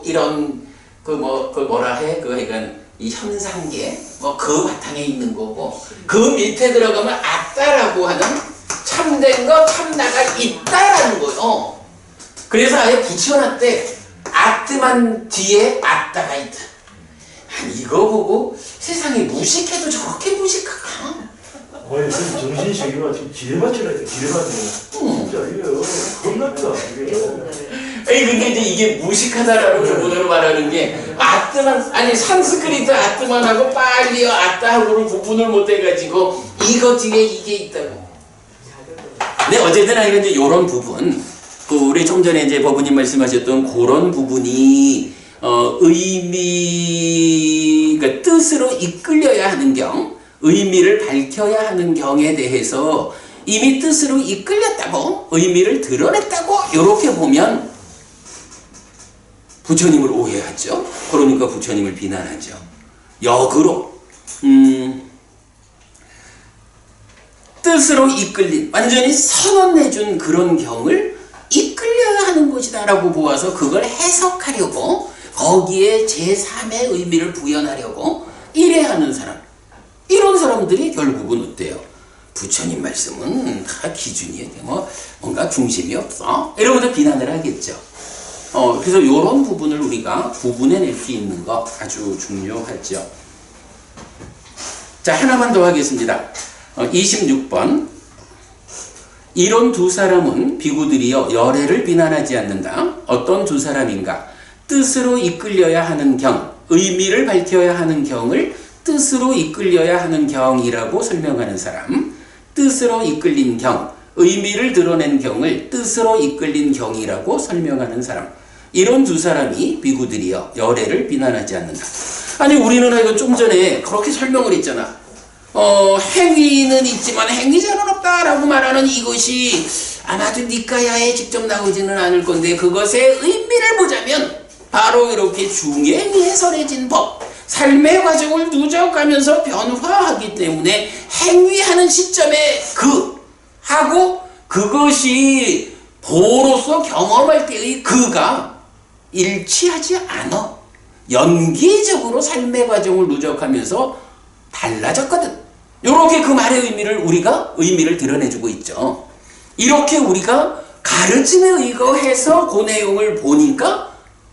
이런 그러니까 이 현상계 그 바탕에 있는 거고 그 밑에 들어가면 아따라고 하는 참된 거, 참나가 있다라는 거요. 그래서 아예 붙여놨대. 아뜨만 뒤에 아따가 있다. 이거 보고 세상에 무식해도 저렇게 무식하나? 아니 지금 정신 세계가 지금 지뢰밭이라 했대. 지뢰밭이 진짜 이거 겁납니다. 이게. 아니 근데 이제 이게 무식하다라는 부분으로 말하는 게 아뜨만 아니 산스크리트 아뜨만하고 빨리어 아따하고를 구분을 못 해가지고 이거 뒤에 이게 있다고. 네 어쨌든 이제 이런 부분 그 우리 좀 전에 이제 법부님 말씀하셨던 그런 부분이 의미가 뜻으로 이끌려야 하는 경, 의미를 밝혀야 하는 경에 대해서 이미 뜻으로 이끌렸다고 의미를 드러냈다고 이렇게 보면 부처님을 오해하죠. 그러니까 부처님을 비난하죠. 역으로 뜻으로 이끌린 완전히 선언해준 그런 경을 이끌려야 하는 것이다 라고 보아서 그걸 해석하려고 거기에 제3의 의미를 부여하려고 이래하는 사람, 이런 사람들이 결국은 어때요? 부처님 말씀은 다 기준이 뭔가 중심이 없어 이러면서 비난을 하겠죠. 그래서 이런 부분을 우리가 구분해낼 수 있는 거 아주 중요하죠. 자 하나만 더 하겠습니다. 26번 이런 두 사람은 비구들이여 열애를 비난하지 않는다. 어떤 두 사람인가? 뜻으로 이끌려야 하는 경, 의미를 밝혀야 하는 경을 뜻으로 이끌려야 하는 경이라고 설명하는 사람, 뜻으로 이끌린 경, 의미를 드러낸 경을 뜻으로 이끌린 경이라고 설명하는 사람, 이런 두 사람이 비구들이여 열애를 비난하지 않는다. 아니 우리는 이거 좀 전에 그렇게 설명을 했잖아. 행위는 있지만 행위자는 없다라고 말하는 이것이 아마도 니까야에 직접 나오지는 않을 건데 그것의 의미를 보자면 바로 이렇게 중행이 해설해진 법, 삶의 과정을 누적하면서 변화하기 때문에 행위하는 시점에 하고 그것이 보로서 경험할 때의 그가 일치하지 않아. 연기적으로 삶의 과정을 누적하면서 달라졌거든. 이렇게 그 말의 우리가 의미를 드러내주고 있죠. 이렇게 우리가 가르침에 의거해서 그 내용을 보니까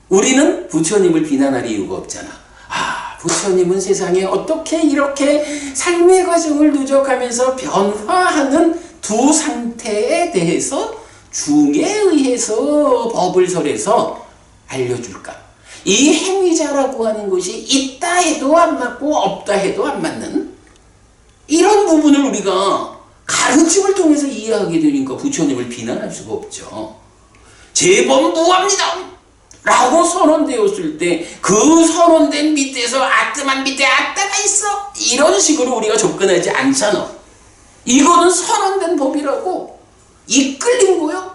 우리는 부처님을 비난할 이유가 없잖아. 부처님은 세상에 어떻게 이렇게 삶의 과정을 누적하면서 변화하는 두 상태에 대해서 중에 의해서 법을 설해서 알려줄까? 이 행위자라고 하는 것이 있다 해도 안 맞고 없다 해도 안 맞는 이런 부분을 우리가 가르침을 통해서 이해하게 되니까 부처님을 비난할 수가 없죠. 제법 무합니다 라고 선언되었을 때 그 선언된 밑에서 아뜨만 밑에 아따가 있어 이런 식으로 우리가 접근하지 않잖아. 이거는 선언된 법이라고 이끌린 거야.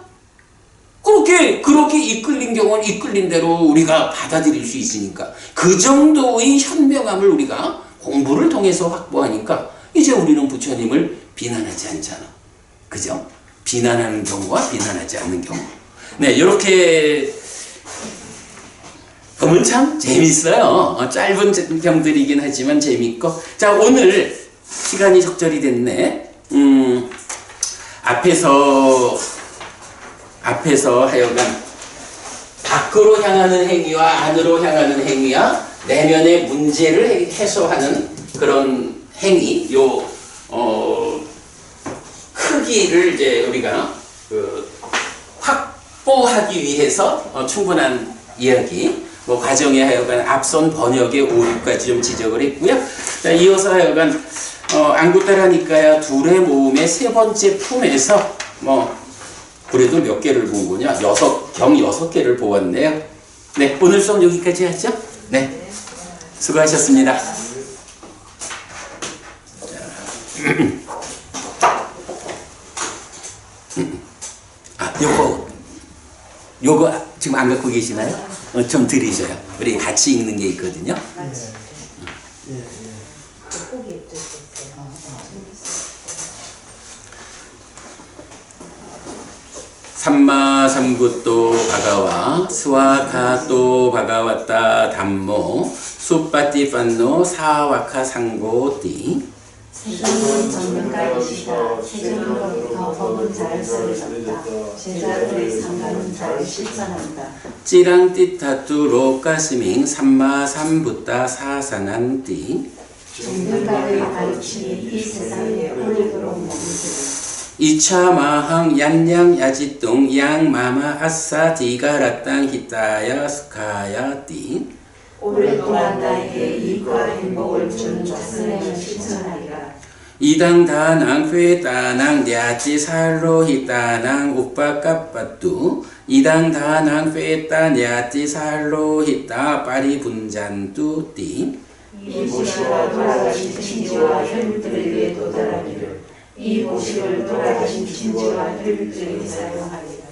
그렇게 이끌린 경우는 이끌린 대로 우리가 받아들일 수 있으니까 그 정도의 현명함을 우리가 공부를 통해서 확보하니까 이제 우리는 부처님을 비난하지 않잖아. 그죠? 비난하는 경우와 비난하지 않는 경우. 네, 이렇게 보면 참 재밌어요. 짧은 경들이긴 하지만 재밌고. 자, 오늘 시간이 적절히 됐네. 앞에서 하여간 밖으로 향하는 행위와 안으로 향하는 행위와 내면의 문제를 해소하는 그런 행위, 크기를 이제 우리가 확보하기 위해서 충분한 이야기, 과정에 하여간 앞선 번역의 오류까지 좀 지적을 했고요. 자, 이어서 하여간 안구따라니까야 둘의 모음의 세 번째 품에서 그래도 몇 개를 본 거냐? 경 6개를 보았네요. 네, 오늘 수업 여기까지 하죠? 네, 수고하셨습니다. 요거 지금 안 갖고 계시나요? 좀 드리셔요. 우리 같이 읽는 게 있거든요. 삼마 삼굿도 바가와 스와카또 바가와따 담모 수빠띠판노 사와카 상고띠 세상은 전문가이시다. 세상으로부터 법은 잘 쓰여졌다. 제자들의 상관은 잘 실천한다. 찌랑띠타투 로까스밍 삼마 삼붓다 사산한띠 전문가의 가르침이 이 세상에 오늘도 이차 마항 얀양 야지똥 양 마마 아싸 디가라 땅 히타야 스카야 띠 오랫동안 나에게 이익과 행복을 준 자스님을 실천하리라. 이당 다낭 회다낭 냐지 살로 히다낭 우빠 까빠뚜 이당 다낭 회다 냐지 살로 히다 빠리 분잔뚜 띠 이 보시가 돌아가신 친지와 혈육들에게 도달하기를 이 보시를 돌아가신 친지와 혈육들에게 사용하리라.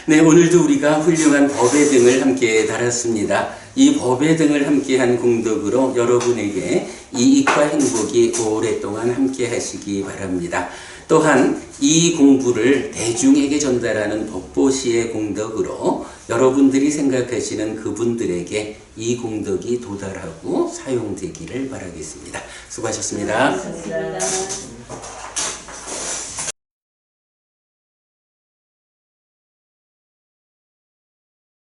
네, 오늘도 우리가 훌륭한 법의 등을 함께 달았습니다. 이 법의 등을 함께한 공덕으로 여러분에게 이익과 행복이 오랫동안 함께 하시기 바랍니다. 또한 이 공부를 대중에게 전달하는 법보시의 공덕으로 여러분들이 생각하시는 그분들에게 이 공덕이 도달하고 사용되기를 바라겠습니다. 수고하셨습니다. 감사합니다.